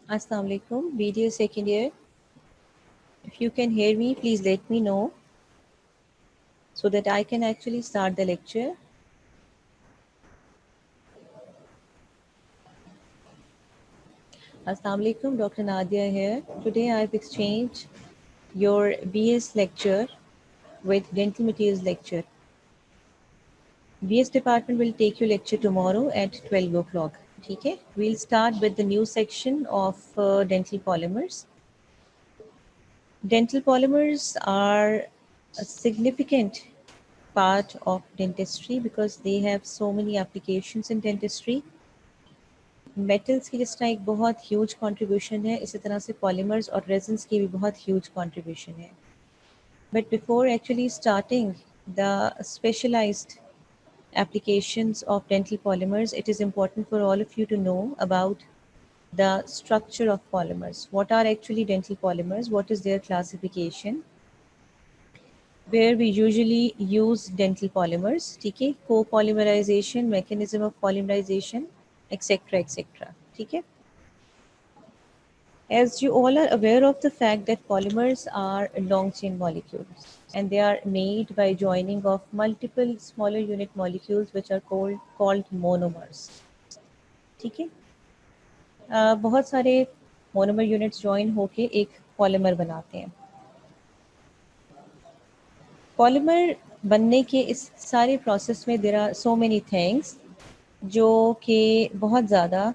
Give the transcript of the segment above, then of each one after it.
Assalamu alaikum, BDS second year. If you can hear me, please let me know so that I can actually start the lecture. Assalamu alaikum, Dr. Nadia here. Today I've exchanged your BS lecture with dental materials lecture. BS department will take your lecture tomorrow at 12 o'clock. Okay? We'll start with the new section of dental polymers. Dental polymers are a significant part of dentistry because they have so many applications in dentistry. Metals की जिस तरह एक बहुत huge contribution है, इसी तरह से polymers और रेजन्स की भी बहुत ह्यूज कंट्रीब्यूशन है. But before actually starting the specialized applications of dental polymers, it is important for all of you to know about the structure of polymers. What are actually dental polymers? What is their classification? Where we usually use dental polymers, ठीक है, co-polymerization, mechanism of polymerization, etc. etc. ठीक है. As you all are aware of the fact that polymers are long chain molecules and they are made by joining of multiple smaller unit molecules which are called monomers. ठीक है. बहुत सारे monomer units join होके एक polymer बनाते हैं. Polymer बनने के इस सारे प्रोसेस में there are so many things जो कि बहुत ज़्यादा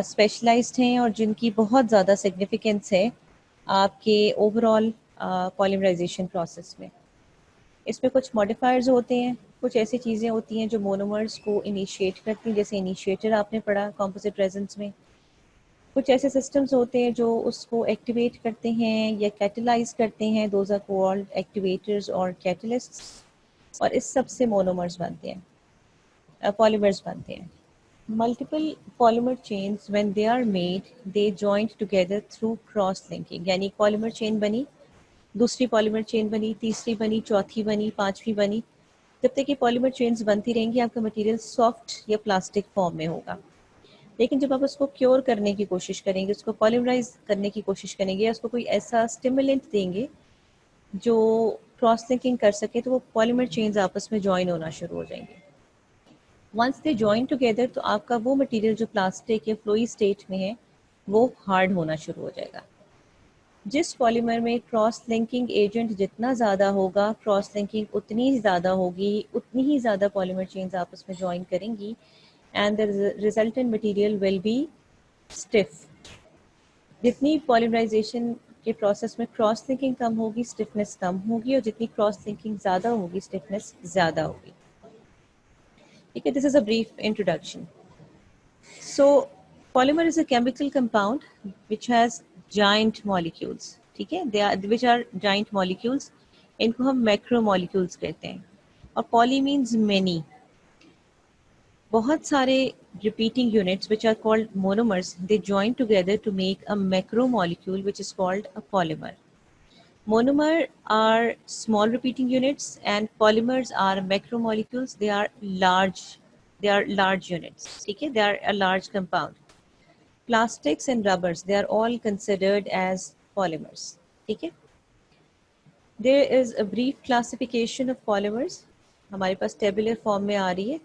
स्पेशलाइज्ड हैं और जिनकी बहुत ज़्यादा सिग्निफिकेंस है आपके ओवरऑल पॉलीमराइजेशन प्रोसेस में. इसमें कुछ मॉडिफायर्स होते हैं, कुछ ऐसी चीज़ें होती हैं जो मोनोमर्स को इनिशिएट करती हैं, जैसे इनिशिएटर आपने पढ़ा कंपोजिट रेजन्स में. कुछ ऐसे सिस्टम्स होते हैं जो उसको एक्टिवेट करते हैं या कैटलाइज करते हैं, दोज आर कॉल्ड एक्टिवेटर्स और कैटलिस्ट्स, और इस सब से मोनोमर्स बनते हैं, पॉलीमर्स बनते हैं. Multiple polymer chains, when they are made, they joined together through cross linking. यानी पॉलीमर चेन बनी, दूसरी पॉलीमर चेन बनी, तीसरी बनी, चौथी बनी, पांचवी बनी. जब तक ये पॉलीमर चेन्स बनती रहेंगी आपका मटेरियल सॉफ्ट या प्लास्टिक फॉर्म में होगा. लेकिन जब आप उसको क्योर करने की कोशिश करेंगे, उसको पॉलीमराइज करने की कोशिश करेंगे या उसको कोई ऐसा स्टिमुलेंट देंगे जो क्रॉस लिंकिंग कर सके, तो वो पॉलीमर चेन्स आपस में ज्वाइन होना शुरू हो जाएंगे. वंस दे जॉइन टुगेदर तो आपका वो मटेरियल जो प्लास्टिक या फ्लोई स्टेट में है वो हार्ड होना शुरू हो जाएगा. जिस पॉलीमर में क्रॉस लिंकिंग एजेंट जितना ज़्यादा होगा, क्रॉस लिंकिंग उतनी ही ज़्यादा होगी, उतनी ही ज़्यादा पॉलीमर चेन्स आपस में ज्वाइन करेंगी and the resultant material will be stiff. जितनी पॉलीमराइजेशन के प्रोसेस में क्रॉस लिंकिंग कम होगी, स्टिफनेस कम होगी, और जितनी क्रॉस लिंकिंग ज़्यादा होगी, स्टिफनेस ज़्यादा होगी. ठीक है, this is a brief introduction. So polymer is a chemical compound which has giant molecules. ठीक है, they are which are giant molecules. इनको हम macromolecules कहते हैं. और poly means many. बहुत सारे repeating units which are called monomers, they join together to make a macromolecule which is called a polymer. Monomer are small repeating units and polymers are macromolecules. They are large units. ठीक है, they are a large compound. Plastics and rubbers, they are all considered as polymers. ठीक है. There is a brief classification of polymers. हमारे पास tabular form में आ रही है.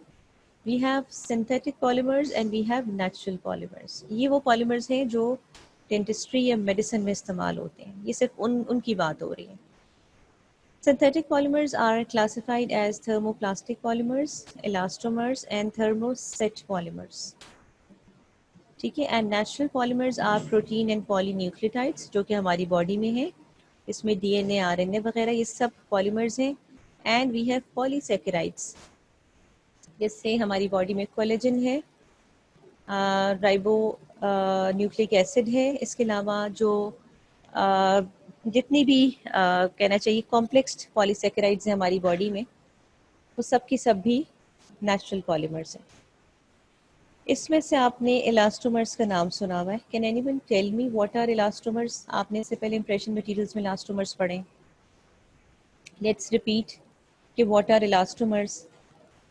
We have synthetic polymers and we have natural polymers. ये वो polymers हैं जो dentistry या medicine में इस्तेमाल होते हैं. ये सिर्फ उनकी बात हो रही है. Synthetic polymers are classified as thermoplastic polymers, elastomers and thermoset polymers. ठीक है. And natural polymers are protein and polynucleotides जो कि हमारी बॉडी में है. इसमें डीएनए, आरएनए वगैरह ये सब पॉलीमर्स हैं. एंड वी हैव पॉलीसेकेराइड्स, जिससे हमारी बॉडी में कोलेजन है, राइबो न्यूक्लिक एसिड है. इसके अलावा जो जितनी भी कहना चाहिए कॉम्प्लेक्स पॉलीसेकेराइड्स हैं हमारी बॉडी में, वो सब की सब भी नेचुरल पॉलीमर्स हैं. इसमें से आपने इलास्टोमर्स का नाम सुना हुआ है. Can anyone tell me what are elastomers? आपने इससे पहले इंप्रेशन मटेरियल्स में इलास्टोमर्स पढ़े. लेट्स रिपीट कि व्हाट आर इलास्टोमर्स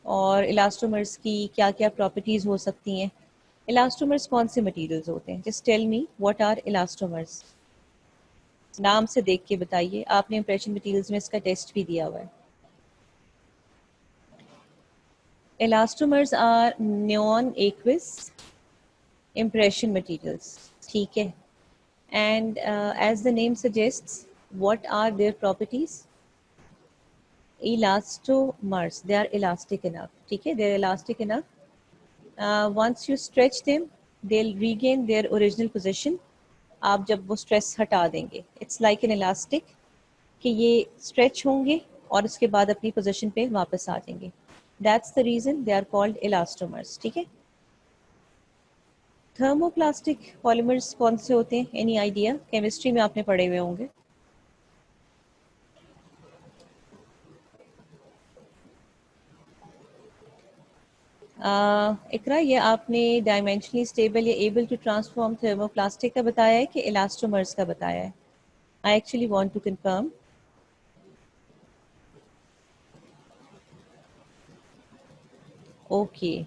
और इलास्टोमर्स की क्या क्या प्रॉपर्टीज़ हो सकती हैं. इलास्टोमर्स कौन से मटेरियल्स होते हैं? Just tell me what are elastomers. नाम से देख के बताइए, आपने इंप्रेशन मटेरियल्स में इसका टेस्ट भी दिया हुआ है। Elastomers are non aqueous impression materials, ठीक है। And as the name suggests, what are their properties? Elastomers, they are elastic enough, ठीक है, they are elastic enough. Once you stretch them, they'll regain their original position. आप जब वो stress हटा देंगे, it's like an elastic, कि ये stretch होंगे और उसके बाद अपनी पोजीशन पे वापस आ जाएंगे। That's the reason they are called elastomers, ठीक है। थर्मोप्लास्टिक पॉलीमर्स कौन से होते हैं? Any idea? केमिस्ट्री में आपने पढ़े हुए होंगे। इकरा, ये आपने डायमेंशनली स्टेबल या एबल टू ट्रांसफॉर्म थर्मोप्लास्टिक का बताया है कि इलास्टोमर्स का बताया है? I actually want to confirm. Okay,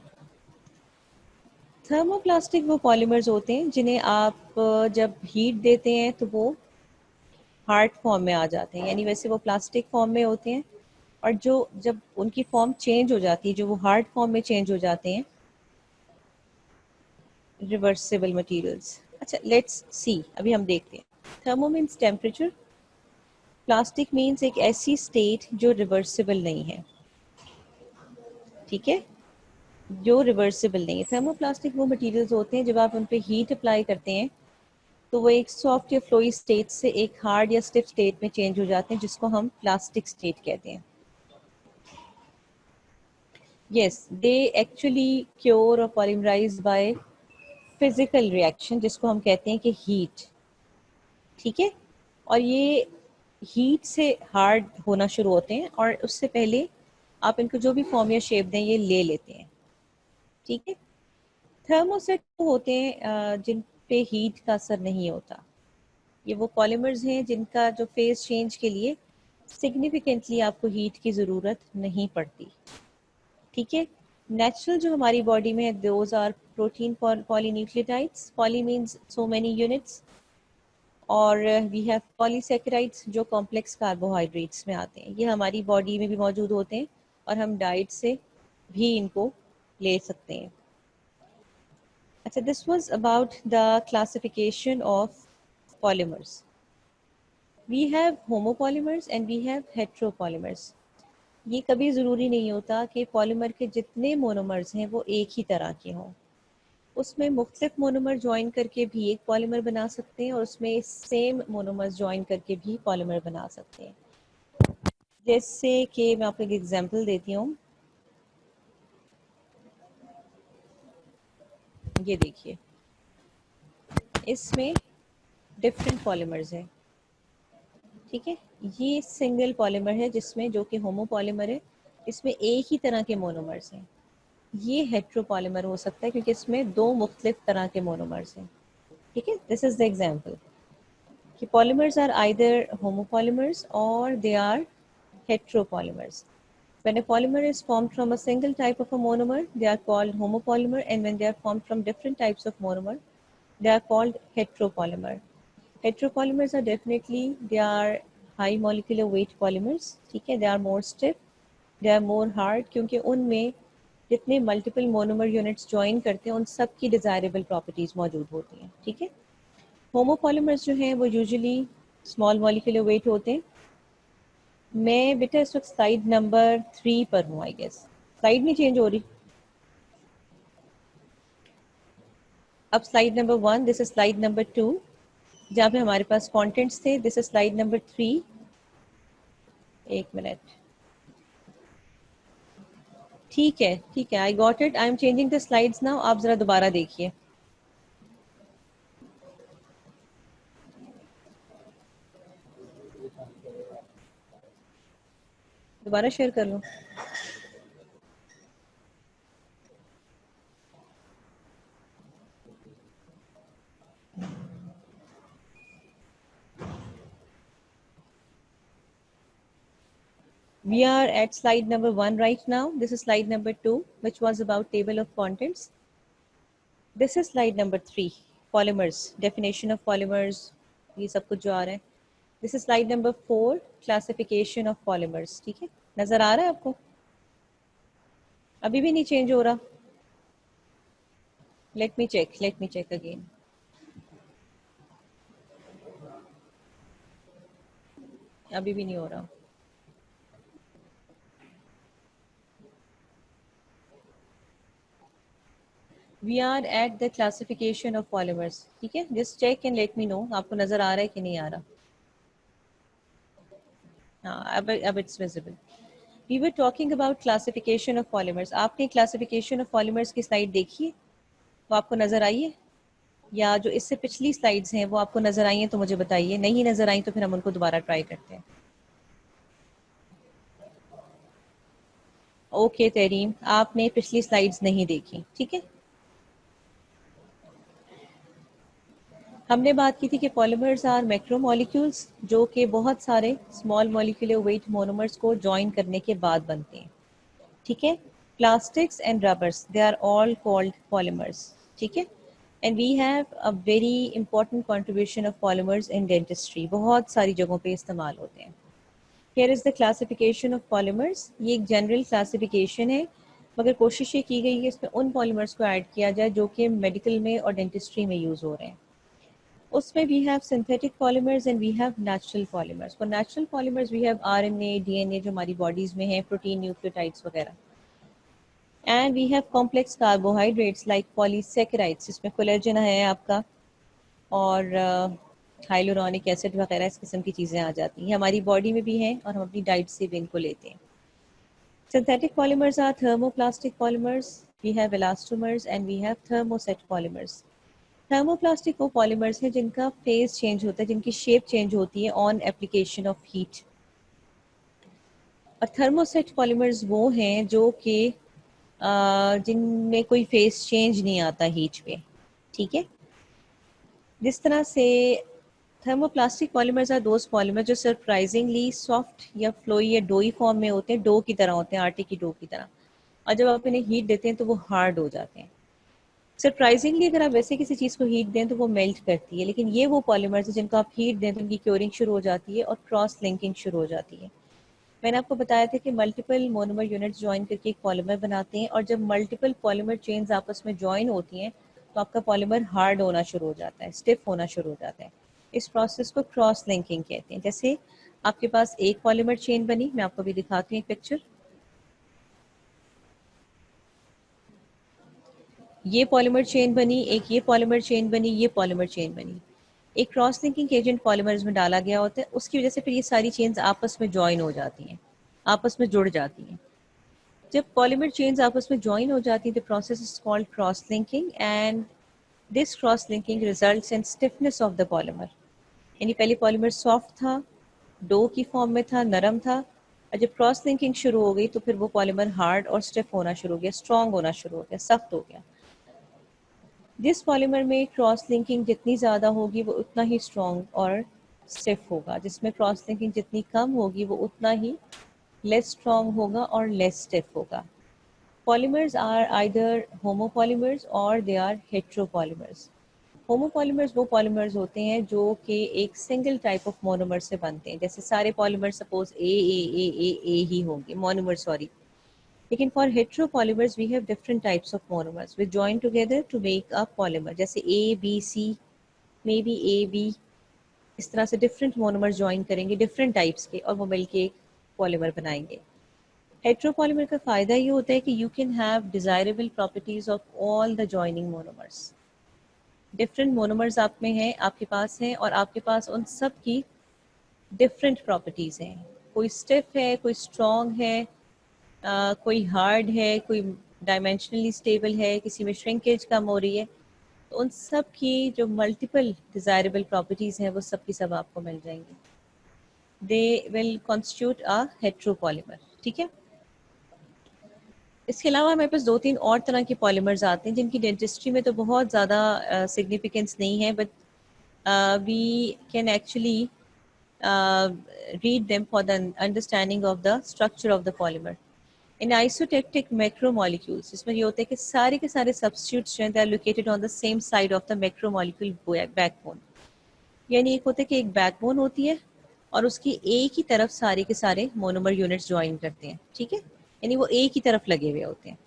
thermoplastic वो पॉलीमर्स होते हैं जिन्हें आप जब हीट देते हैं तो वो हार्ड फॉर्म में आ जाते हैं, यानी वैसे वो प्लास्टिक फॉर्म में होते हैं, और जो जब उनकी फॉर्म चेंज हो जाती है, जो वो हार्ड फॉर्म में चेंज हो जाते हैं, रिवर्सिबल मटेरियल्स। अच्छा, लेट्स सी, अभी हम देखते हैं। Thermo means temperature, plastic means एक ऐसी स्टेट जो रिवर्सिबल नहीं है, ठीक है, जो रिवर्सिबल नहीं है। थर्मोप्लास्टिक वो मटेरियल्स होते हैं जब आप उन पे हीट अप्लाई करते हैं तो वो एक सॉफ्ट या फ्लोई स्टेट से एक हार्ड या स्टिफ स्टेट में चेंज हो जाते हैं, जिसको हम प्लास्टिक स्टेट कहते हैं। यस, दे एक्चुअली क्योर और पॉलीमराइज बाय फिजिकल रिएक्शन, जिसको हम कहते हैं कि हीट, ठीक है। और ये हीट से हार्ड होना शुरू होते हैं और उससे पहले आप इनको जो भी फॉर्म या शेप दें ये ले लेते हैं, ठीक है। थर्मोसेट होते हैं जिन पे हीट का असर नहीं होता। ये वो पॉलीमर्स हैं जिनका जो फेज चेंज के लिए सिग्निफिकेंटली आपको हीट की ज़रूरत नहीं पड़ती, ठीक है। नेचुरल जो हमारी बॉडी में है, those are protein polynucleotides, poly means so many units, और वी हैव पॉलीसेकेराइड्स जो कॉम्प्लेक्स कार्बोहाइड्रेट्स में आते हैं। ये हमारी बॉडी में भी मौजूद होते हैं और हम डाइट से भी इनको ले सकते हैं। अच्छा, this was about the classification of polymers. We have homopolymers and we have heteropolymers. ये कभी ज़रूरी नहीं होता कि पॉलीमर के जितने मोनोमर्स हैं वो एक ही तरह के हों। उसमें मुख्तलिफ मोनोमर ज्वाइन करके भी एक पॉलीमर बना सकते हैं और उसमें सेम मोनोमर्स ज्वाइन करके भी पॉलीमर बना सकते हैं। जैसे कि मैं आपको एक एग्जांपल देती हूँ, ये देखिए, इसमें डिफरेंट पॉलीमर्स हैं, ठीक है। ये सिंगल पॉलीमर है जिसमें, जो कि होमोपॉलीमर है, इसमें एक ही तरह के मोनोमर्स हैं। ये हेट्रोपॉलीमर हो सकता है क्योंकि इसमें दो मुख्तलिफ तरह के मोनोमर्स हैं, ठीक है। दिस इज द एग्जांपल कि polymers are either homopolymers or they are heteropolymers. When a polymer is formed from a single type of a monomer, they are called homopolymer, and when they are formed from different types of monomer, they are called heteropolymer. Heteropolymers are definitely, they are high molecular weight polymers, ठीक है। They are more stiff, they are more hard, क्योंकि उनमें जितने multiple monomer units join करते हैं उन सब की डिज़ायरेबल प्रॉपर्टीज़ मौजूद होती हैं, ठीक है। होमोपॉलीमर्स जो हैं वो यूजुअली स्मॉल मॉलिक्यूलर वेट होते हैं। मैं बेटा इस वक्त स्लाइड नंबर 3 पर हूँ, आई गेस स्लाइड नहीं चेंज हो रही। अब slide number 1, this is slide number 2 जहाँ पे हमारे पास कंटेंट्स थे। This is slide number 3। एक मिनट, ठीक है, ठीक है, I got it. I am changing the slides now. आप ज़रा दोबारा देखिए। दोबारा शेयर कर लो। We are at slide number 1 right now. This is slide number 2, which was about table of contents. This is slide number 3, polymers, definition of polymers, ये सब कुछ जो आ रहा है। This is slide number 4, classification of polymers. ठीक है, नजर आ रहा है आपको? अभी भी नहीं चेंज हो रहा? Let me check again. अभी भी नहीं हो रहा। We are at the classification of polymers. ठीक है, just check and let me know आपको नजर आ रहा है कि नहीं आ रहा। हाँ, अब it's visible. We were talking about classification of polymers. आपने क्लासिफिकेशन ऑफ पॉलीमर्स की स्लाइड देखी है? वो आपको नजर आई है? या जो इससे पिछली स्लाइड्स हैं वो आपको नजर आई हैं तो मुझे बताइए, नहीं नजर आई तो फिर हम उनको दोबारा ट्राई करते हैं। ओके तरीम, आपने पिछली स्लाइड्स नहीं देखी। ठीक है, हमने बात की थी कि पॉलीमर्स आर मैक्रोमोलिक्यूल्स जो कि बहुत सारे स्मॉल मॉलिक्यूलर वेट मोनोमर्स को जॉइन करने के बाद बनते हैं। ठीक है, plastics and rubbers, they are all called polymers. ठीक है, and we have a very important contribution of polymers in dentistry, बहुत सारी जगहों पे इस्तेमाल होते हैं। Here is the classification of polymers. ये एक जनरल क्लासिफिकेशन है, मगर कोशिश ये की गई है इसमें उन पॉलीमर्स को ऐड किया जाए जो कि मेडिकल में और डेंटिस्ट्री में यूज़ हो रहे हैं। उसमें we have synthetic polymers and we have natural polymers. For natural polymers we have RNA, DNA जो हमारी बॉडीज़ में है, प्रोटीन, न्यूक्लियोटाइड्स वगैरह। And we have complex carbohydrates like polysaccharides, जिसमें कोलेजन है आपका, और हाइलोरोनिक एसिड वगैरह इस किस्म की चीज़ें आ जाती हैं, हमारी बॉडी में भी हैं और हम अपनी डाइट से भी इनको लेते हैं। Synthetic polymers are thermoplastic polymers, we have elastomers and we have thermoset polymers. Thermoplastic वो पॉलीमर्स हैं जिनका फेज चेंज होता है, जिनकी शेप चेंज होती है ऑन एप्लीकेशन ऑफ हीट। और थर्मोसेट पॉलीमर्स वो हैं जो कि जिनमें कोई फेस चेंज नहीं आता हीट पे। ठीक है, जिस तरह से thermoplastic polymers are those polymer जो सरप्राइजिंगली सॉफ्ट या फ्लोई या डोई फॉर्म में होते हैं, डो की तरह होते हैं, आटे की डो की तरह, और जब आप इन्हें हीट देते हैं तो वो हार्ड हो जाते हैं। सरप्राइजिंगली अगर आप वैसे किसी चीज़ को हीट दें तो वो मेल्ट करती है, लेकिन ये वो पॉलीमर्स हैं जिनको आप हीट दें तो उनकी क्योरिंग शुरू हो जाती है और क्रॉस लिंकिंग शुरू हो जाती है। मैंने आपको बताया था कि मल्टीपल मोनोमर यूनिट्स ज्वाइन करके एक पॉलीमर बनाते हैं, और जब मल्टीपल पॉलीमर चेन्स आपस में ज्वाइन होती हैं तो आपका पॉलीमर हार्ड होना शुरू हो जाता है, स्टिफ होना शुरू हो जाता है। इस प्रोसेस को क्रॉस लिंकिंग कहते हैं। जैसे आपके पास एक पॉलीमर चेन बनी, मैं आपको भी दिखाती हूँ एक पिक्चर। ये पॉलीमर चेन बनी, एक ये पॉलीमर चेन बनी, ये पॉलीमर चेन बनी। एक क्रॉस लिंकिंग एजेंट पॉलीमर्स में डाला गया होता है, उसकी वजह से फिर ये सारी चेन्स आपस में ज्वाइन हो जाती हैं, आपस में जुड़ जाती हैं। जब पॉलीमर चेन्स आपस में ज्वाइन हो जाती हैं, the process is called cross linking, and this cross linking results in stiffness of the polymer. यानी पहले पॉलीमर सॉफ्ट था, डो की फॉर्म में था, नरम था, और जब क्रॉस लिंकिंग शुरू हो गई तो फिर वो पॉलीमर हार्ड और स्टिफ होना शुरू हो गया, स्ट्रॉन्ग होना शुरू हो गया, सख्त हो गया। जिस पॉलीमर में क्रॉस लिंकिंग जितनी ज़्यादा होगी वो उतना ही स्ट्रॉन्ग और स्टिफ होगा, जिसमें क्रॉस लिंकिंग जितनी कम होगी वो उतना ही लेस स्ट्रॉन्ग होगा और लेस स्टिफ होगा। Polymers are either homopolymers or they are heteropolymers. Homopolymers वो polymers होते हैं जो कि एक सिंगल टाइप ऑफ मोनोमर से बनते हैं। जैसे सारे पॉलीमर सपोज ए ही होंगे, मोनोमर सॉरी। लेकिन for heteropolymers we have different types of monomers which join together to make a polymer. जैसे A B C, maybe A B, इस तरह से डिफरेंट मोनोमर ज्वाइन करेंगे डिफरेंट टाइप्स के और वो मिलके एक पॉलीमर बनाएंगे। हेट्रोपॉलीमर का फ़ायदा ये होता है कि you can have desirable properties of all the joining monomers. Different monomers आप में हैं, आपके पास हैं, और आपके पास उन सब की डिफरेंट प्रॉपर्टीज़ हैं। कोई स्टिफ है, कोई स्ट्रॉन्ग है, कोई हार्ड है, कोई डायमेंशनली स्टेबल है, किसी में श्रिंकेज कम हो रही है। तो उन सब की जो मल्टीपल डिज़ायरेबल प्रॉपर्टीज़ हैं वो सब की सब आपको मिल जाएंगी। They will constitute a heteropolymer. ठीक है, इसके अलावा हमारे पास दो तीन और तरह के पॉलीमर्स आते हैं जिनकी डेंटिस्ट्री में तो बहुत ज़्यादा सिग्निफिकेंस नहीं है, but we can actually read them for the understanding of the structure of the polymer. In isotactic macromolecules, इसमें ये होता है कि सारे के सारे सब्स्टिट्यूट्स जो हैं they are located on the same side of the macromolecule backbone. यानी एक होता है कि एक बैकबोन होती है और उसकी एक ही तरफ सारे के सारे मोनोमर यूनिट्स ज्वाइन करते हैं, ठीक है, यानी वो एक ही तरफ लगे हुए होते हैं।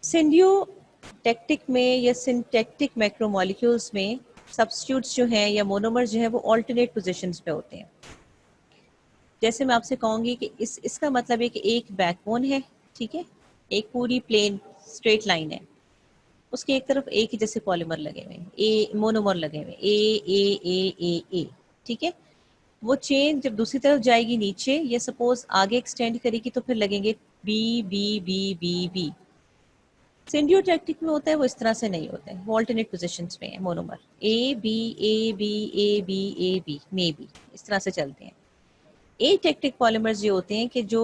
सिंडियोटेक्टिक में या सिंटेक्टिक मैक्रोमोलिक्यूल्स में सब्स्टिट्यूट्स जो हैं या मोनोमर जो है वो ऑल्टरनेट पोजीशंस पे होते हैं। जैसे मैं आपसे कहूँगी कि इसका मतलब है कि एक बैकबोन है, ठीक है, एक पूरी प्लेन स्ट्रेट लाइन है, उसके एक तरफ एक ही जैसे पॉलीमर लगे हुए हैं, ए मोनोमर लगे हुए, ए, ठीक है। वो चेन जब दूसरी तरफ जाएगी नीचे, ये सपोज आगे एक्सटेंड करेगी तो फिर लगेंगे B B B B B. Syndiotactic में होता है वो इस तरह से नहीं होता है, वो ऑल्टरनेट पोजीशंस में है monomer, A B A B A B A B maybe, इस तरह से चलते हैं। एटेक्टिक पॉलीमर्स ये होते हैं कि जो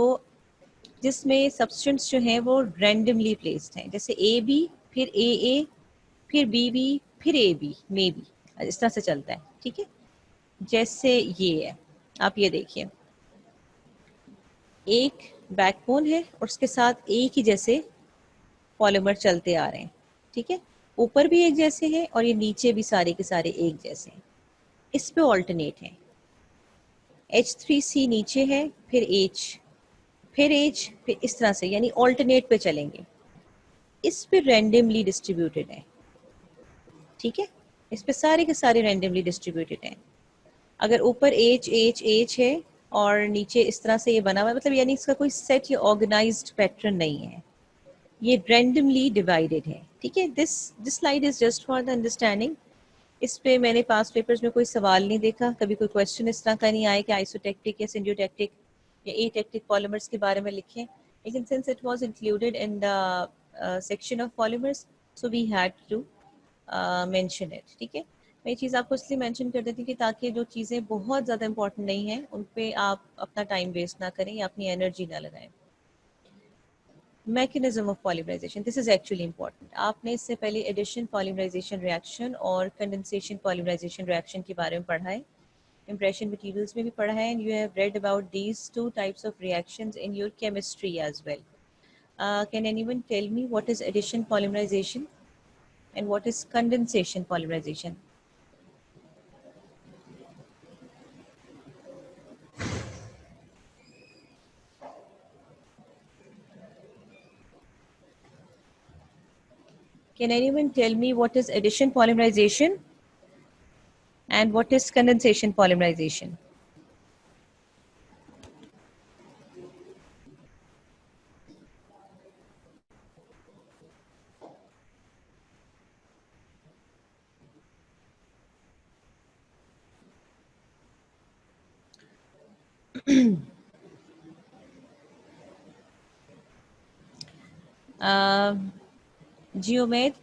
जिसमें सब्सटेंस जो हैं वो रैंडमली प्लेस्ड हैं, जैसे ए बी फिर ए फिर बी बी फिर ए बी मे बी, इस तरह से चलता है, ठीक है। जैसे ये है, आप ये देखिए, एक बैकबोन है और उसके साथ एक ही जैसे पॉलीमर चलते आ रहे हैं, ठीक है, ऊपर भी एक जैसे हैं और ये नीचे भी सारे के सारे एक जैसे हैं। इस पे ऑल्टरनेट है, H3C नीचे है, फिर H, फिर H, फिर इस तरह से, यानी ऑल्टरनेट पे चलेंगे। इस पे रैंडमली डिस्ट्रीब्यूटेड है, ठीक है, इस पे सारे के सारे रैंडमली डिस्ट्रीब्यूटेड हैं। अगर ऊपर H H H है और नीचे इस तरह से ये बना हुआ है, मतलब यानी इसका कोई सेट या ऑर्गेनाइज्ड पैटर्न नहीं है, ये रैंडमली डिवाइडेड है, ठीक है। This slide is just for the understanding. इस पे मैंने पास पेपर्स में कोई सवाल नहीं देखा, कभी कोई क्वेश्चन इस तरह का नहीं आया कि आइसोटेक्टिक या सिंडियोटेक्टिक या एटेक्टिक पॉलीमर्स के बारे में लिखें, लेकिन since it was included in the section of polymers so we had to mention it, ठीक है। मैं ये चीज़ आपको इसलिए मेंशन कर देती हूँ कि ताकि जो चीज़ें बहुत ज़्यादा इंपॉर्टेंट नहीं हैं उन पे आप अपना टाइम वेस्ट ना करें या अपनी एनर्जी ना लगाएं। Mechanism of polymerization, this is actually important. आपने इससे पहले एडिशन पॉलीमराइजेशन रिएक्शन और कंडेंसेशन पॉलीमराइजेशन रिएक्शन के बारे में पढ़ा है, impression materials में भी पढ़ा है, and you have read about these two types of reactions in your chemistry as well. Can anyone tell me what is addition polymerization and what is condensation polymerization? Can anyone tell me what is addition polymerization and what is condensation polymerization? Geomed,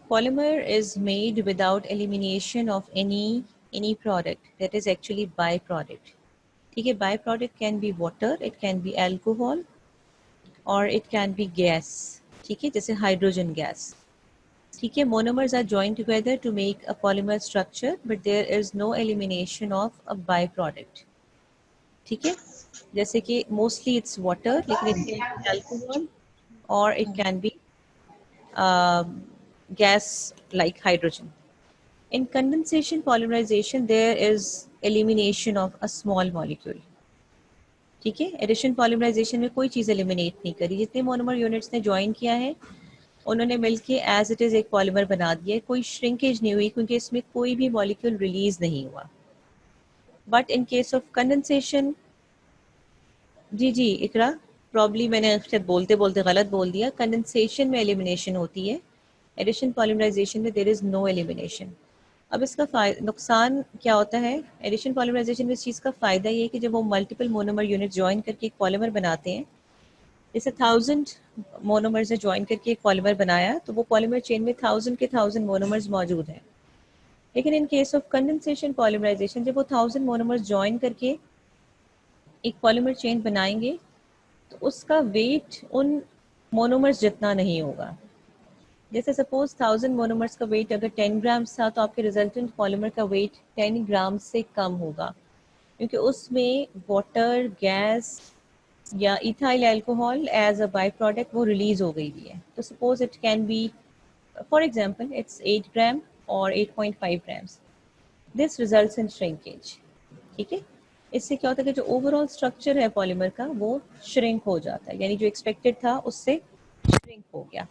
polymer is made without elimination of any product, that is actually byproduct. ठीक है, byproduct can be water, it can be alcohol or it can be gas, ठीक है, जैसे hydrogen gas, ठीक है। Monomers are joined together to make a polymer structure but there is no elimination of a byproduct, ठीक है। जैसे कि mostly it's water, लेकिन it can be alcohol or it can be gas like hydrogen. In condensation polymerization, there is elimination of a small molecule. ठीक है, addition polymerisation में कोई चीज़ eliminate नहीं करी, जितने मोनोमर यूनिट्स ने ज्वाइन किया है उन्होंने मिलके एज इट इज़ एक पॉलीमर बना दिया, कोई श्रिंकेज नहीं हुई क्योंकि इसमें कोई भी मॉलिक्यूल रिलीज नहीं हुआ। But in case of condensation, जी इकरा, प्रॉब्ली मैंने शायद बोलते बोलते गलत बोल दिया, कंडेंसेशन में एलिमिनेशन होती है, एडिशन पॉलीमराइजेशन में देयर इज़ नो एलिमिनेशन। अब इसका नुकसान क्या होता है, एडिशन पॉलीमराइजेशन में इस चीज़ का फ़ायदा ये है कि जब वो मल्टीपल मोनोमर यूनिट ज्वाइन करके एक पॉलीमर बनाते हैं, जैसे 1000 मोनोमर्स ने ज्वाइन करके एक पॉलीमर बनाया तो वो पॉलीमर चेन में 1000 के 1000 मोनोमर्स मौजूद हैं। लेकिन in case of condensation polymerization, जब वो 1000 मोनोमर्स ज्वाइन करके एक पॉलीमर चेन बनाएंगे तो उसका वेट उन मोनोमर्स जितना नहीं होगा। जैसे सपोज 1000 मोनोमर्स का वेट अगर 10 ग्राम्स था तो आपके रिजल्टेंट पॉलीमर का वेट 10 ग्राम से कम होगा, क्योंकि उसमें वाटर, गैस या ethyl alcohol as a byproduct वो रिलीज हो गई भी है। तो suppose it can be, for example it's 8 gram और 8.5 grams, this results in shrinkage. ठीक है, इससे क्या होता है कि जो ओवरऑल स्ट्रक्चर है पॉलीमर का वो श्रिंक हो जाता है, यानी जो एक्सपेक्टेड था उससे श्रिंक हो गया,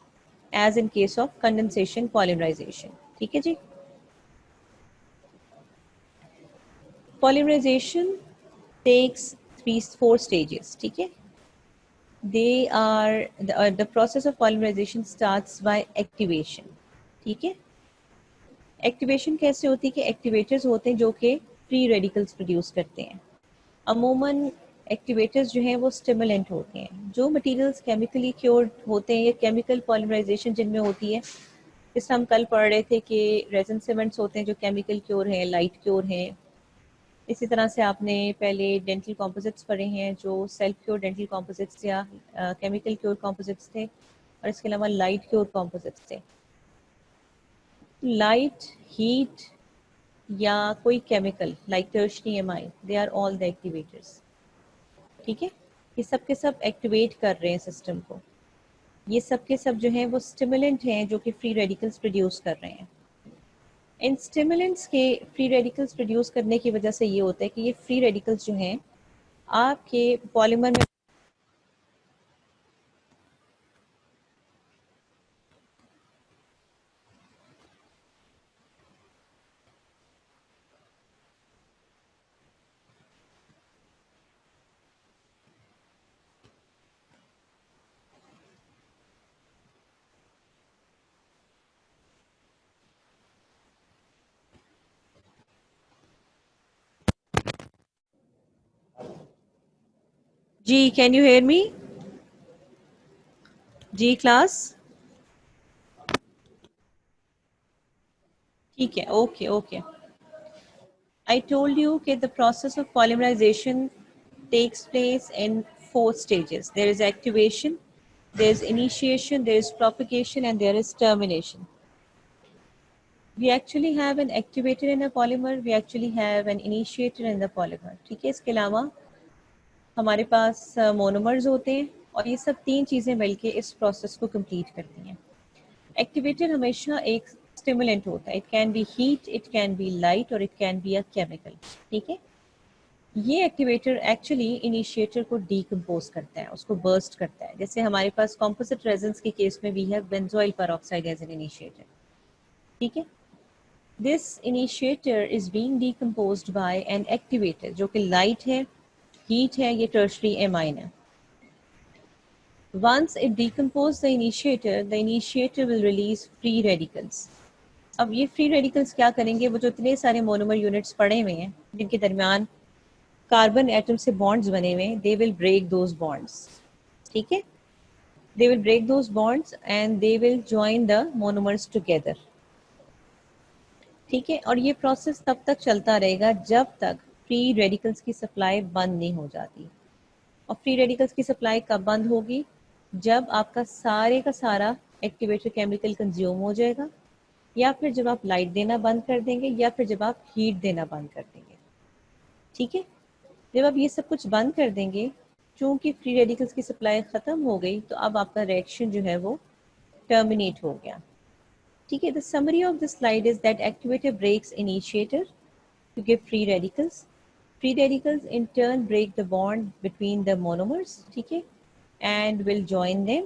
as in case of condensation polymerization. ठीक है जी। Polymerisation takes 3-4 stages। ठीक है, they are the process of polymerization starts by activation। ठीक है, एक्टिवेशन कैसे होती है कि एक्टिवेटर्स होते हैं जो कि फ्री रेडिकल्स प्रोड्यूस करते हैं। अमूमन एक्टिवेटर्स जो हैं वो स्टिमुलेंट होते हैं। जो मटेरियल्स केमिकली क्योर्ड होते हैं या केमिकल पॉलीमराइजेशन जिनमें होती है, जैसे हम कल पढ़ रहे थे कि रेजिन सीमेंट्स होते हैं जो केमिकल क्योर हैं, लाइट क्योर हैं। इसी तरह से आपने पहले डेंटल कॉम्पोजिट्स पढ़े हैं जो सेल्फ क्योर डेंटल कॉम्पोजिट्स या केमिकल क्योर कॉम्पोजिट्स थे, और इसके अलावा लाइट क्योर कॉम्पोजिट्स थे। लाइट, हीट या कोई chemical like tertiary amine, they are all the activators. ठीक है, ये सब के सब एक्टिवेट कर रहे हैं सिस्टम को। ये सब के सब जो हैं वो स्टिमुलेंट हैं जो कि फ्री रेडिकल्स प्रोड्यूस कर रहे हैं। इन स्टिमुलेंट्स के फ्री रेडिकल्स प्रोड्यूस करने की वजह से ये होता है कि ये फ्री रेडिकल्स जो हैं आपके पॉलीमर में जी, कैन यू हेयर मी? जी क्लास, ठीक है, okay okay. I told you that the process of polymerization takes place in 4 stages. There is activation, there is initiation, there is propagation, and there is termination. We actually have an activator in a polymer, we actually have an initiator in the polymer. ठीक है, इसके अलावा हमारे पास monomers होते हैं और ये सब 3 चीज़ें मिलके इस प्रोसेस को कंप्लीट करती हैं। एक्टिवेटर हमेशा एक स्टिमुलेंट होता है। It can be heat, it can be light और it can be a chemical. ठीक है, ये एक्टिवेटर एक्चुअली इनिशिएटर को डीकम्पोज करता है, उसको बर्स्ट करता है। जैसे हमारे पास कॉम्पोजिट रेजन्स के केस में we have benzoyl peroxide as an initiator. ठीक है, this initiator is being decomposed by an activator जो कि लाइट है, हीट है, ये टर्शरी एमाइन है। Once it decomposes the initiator will release free radicals। अब ये फ्री रेडिकल्स क्या करेंगे, वो जो इतने सारे मोनोमर यूनिट्स पड़े हुए हैं जिनके दरमियान कार्बन एटम से बॉन्ड्स बने हुए हैं, they will break those bonds. ठीक है, they will break those bonds and they will join the monomers together. ठीक है, और ये प्रोसेस तब तक चलता रहेगा जब तक फ्री रेडिकल्स की सप्लाई बंद नहीं हो जाती। और फ्री रेडिकल्स की सप्लाई कब बंद होगी, जब आपका सारे का सारा एक्टिवेटर केमिकल कंज्यूम हो जाएगा, या फिर जब आप लाइट देना बंद कर देंगे, या फिर जब आप हीट देना बंद कर देंगे। ठीक है, जब आप ये सब कुछ बंद कर देंगे, चूंकि फ्री रेडिकल्स की सप्लाई ख़त्म हो गई, तो अब आपका रिएक्शन जो है वो टर्मिनेट हो गया। ठीक है, the summary of the slide is that activator breaks initiator to give free radicals. Free radicals in turn break the bond between the monomers, ठीक है, and will join them,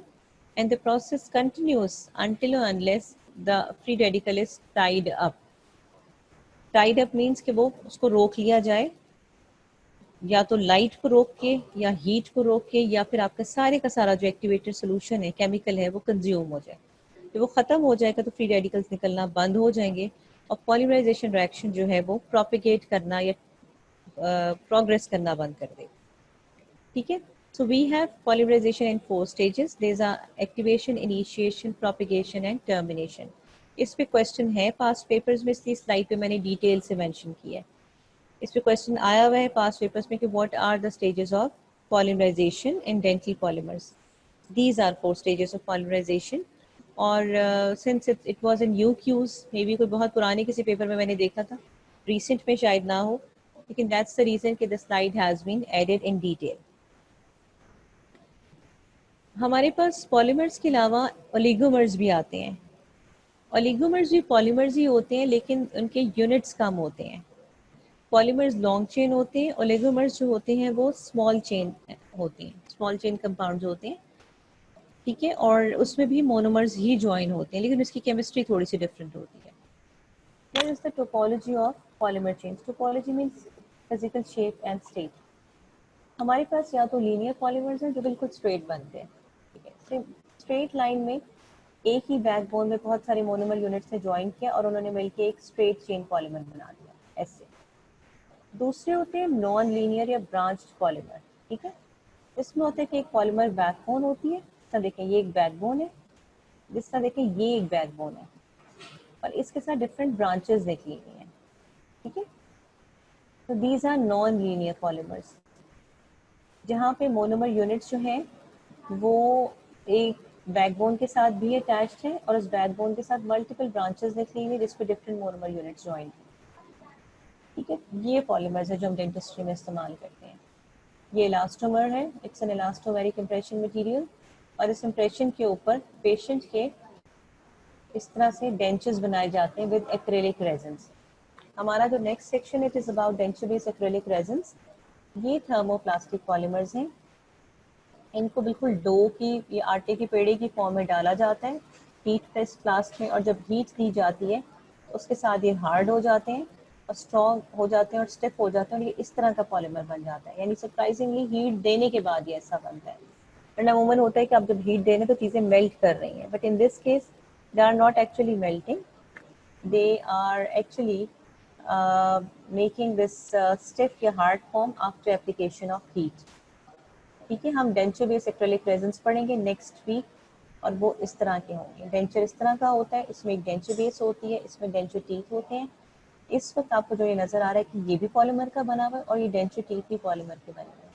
and the process continues until or unless the free radical is tied up. Tied up means कि वो उसको रोक लिया जाए, या तो लाइट को रोक के, या हीट को रोक के, या फिर आपका सारे का सारा जो एक्टिवेटेड सोल्यूशन है, केमिकल है, वो कंज्यूम हो जाए। जब वो ख़त्म हो जाएगा तो फ्री रेडिकल्स निकलना बंद हो जाएंगे और पॉलीमराइजेशन रिएक्शन जो है वो प्रोपिगेट करना या प्रोग्रेस करना बंद कर देगा। ठीक है, so we have polymerization in 4 stages. There's a activation, initiation, propagation and termination. इस पे क्वेश्चन है पास्ट पेपर्स में, इसलिए स्लाइड पे मैंने डिटेल से मेंशन किया है। इस पे क्वेश्चन आया हुआ है पास्ट पेपर्स में कि what are the stages of polymerization in dental polymers. These are 4 stages of polymerization. और since it was in U Qs, maybe कोई बहुत पुराने किसी पेपर में मैंने देखा था, रिसेंट में शायद ना हो, लेकिन दैट्स द रीजन कि the slide has been added in detail. हमारे पास पॉलीमर्स के अलावा ओलिगोमर्स भी आते हैं। ओलिगोमर्स भी पॉलीमर्स ही होते हैं, लेकिन उनके यूनिट्स कम होते हैं। पॉलीमर्स लॉन्ग चेन होते हैं, ओलिगोमर्स जो होते हैं वो स्मॉल चेन होते हैं, स्मॉल चेन कंपाउंड्स होते हैं, ठीक है। और उसमें भी मोनोमर्स ही ज्वाइन होते हैं, लेकिन उसकी केमिस्ट्री थोड़ी सी डिफरेंट होती है। What is the topology of polymer chains? Topology means physical shape and state. हमारे पास या तो लीनियर पॉलीमर्स हैं जो बिल्कुल स्ट्रेट बनते हैं, ठीक है। स्ट्रेट लाइन में एक ही बैकबोन में बहुत सारे मोनोमर यूनिट्स ने ज्वाइन किया और उन्होंने मिलकर एक स्ट्रेट चेन पॉलीमर बना दिया, ऐसे। दूसरे होते हैं नॉन लीनियर या ब्रांच्ड पॉलीमर, ठीक है। इसमें होता है कि एक पॉलीमर बैकबोन होती है, जिस तरह देखें ये एक बैकबोन है, जिस तरह देखें ये एक बैकबोन है, और इसके साथ डिफरेंट ब्रांचेस देख ली गई हैं, ठीक है। तो these are non linear polymers, जहाँ पे मोनोमर यूनिट्स जो हैं वो एक बैकबोन के साथ भी अटैच्ड है और उस बैकबोन के साथ मल्टीपल ब्रांचेस देख ली गई जिस पे डिफरेंट मोनोमर यूनिट्स ज्वाइन हैं, ठीक है। ये पॉलीमर्स है जो हम डेंटिस्ट्री में इस्तेमाल करते हैं। ये इलास्टोमर है, it's an elastomeric impression material, और इस इम्प्रेशन के ऊपर पेशेंट के इस तरह से डेंचर्स बनाए जाते हैं विद एक्रेलिक रेजिन्स। हमारा जो next section it is about denture based acrylic resins. ये थर्मोप्लास्टिक पॉलीमर्स हैं, इनको बिल्कुल डो की या आटे की पेड़े की फॉर्म में डाला जाता है हीट प्रेस फ्लास्क में, और जब हीट दी जाती है उसके साथ ये हार्ड हो जाते हैं और स्ट्रॉन्ग हो जाते हैं और स्टिफ हो जाते हैं, और ये इस तरह का पॉलीमर बन जाता है। यानी सरप्राइजिंगली हीट देने के बाद ये ऐसा बनता है। वरना अमूमन होता है कि आप जब हीट दे रहे हैं तो चीज़ें मेल्ट कर रही हैं, but in this case they are not actually melting, they are actually making this stiff या hard form after application of heat, ठीक है। हम डेंचर बेस एक्रेलिक रेजिन्स पढ़ेंगे नेक्स्ट वीक, और वो इस तरह के होंगे। डेंचर इस तरह का होता है, इसमें एक डेंचर बेस होती है, इसमें डेंचर टीथ होते हैं। इस वक्त आपको जो ये नज़र आ रहा है कि ये भी पॉलीमर का बना हुआ है और ये डेंचर टीथ भी पॉलीमर के बने हुए हैं।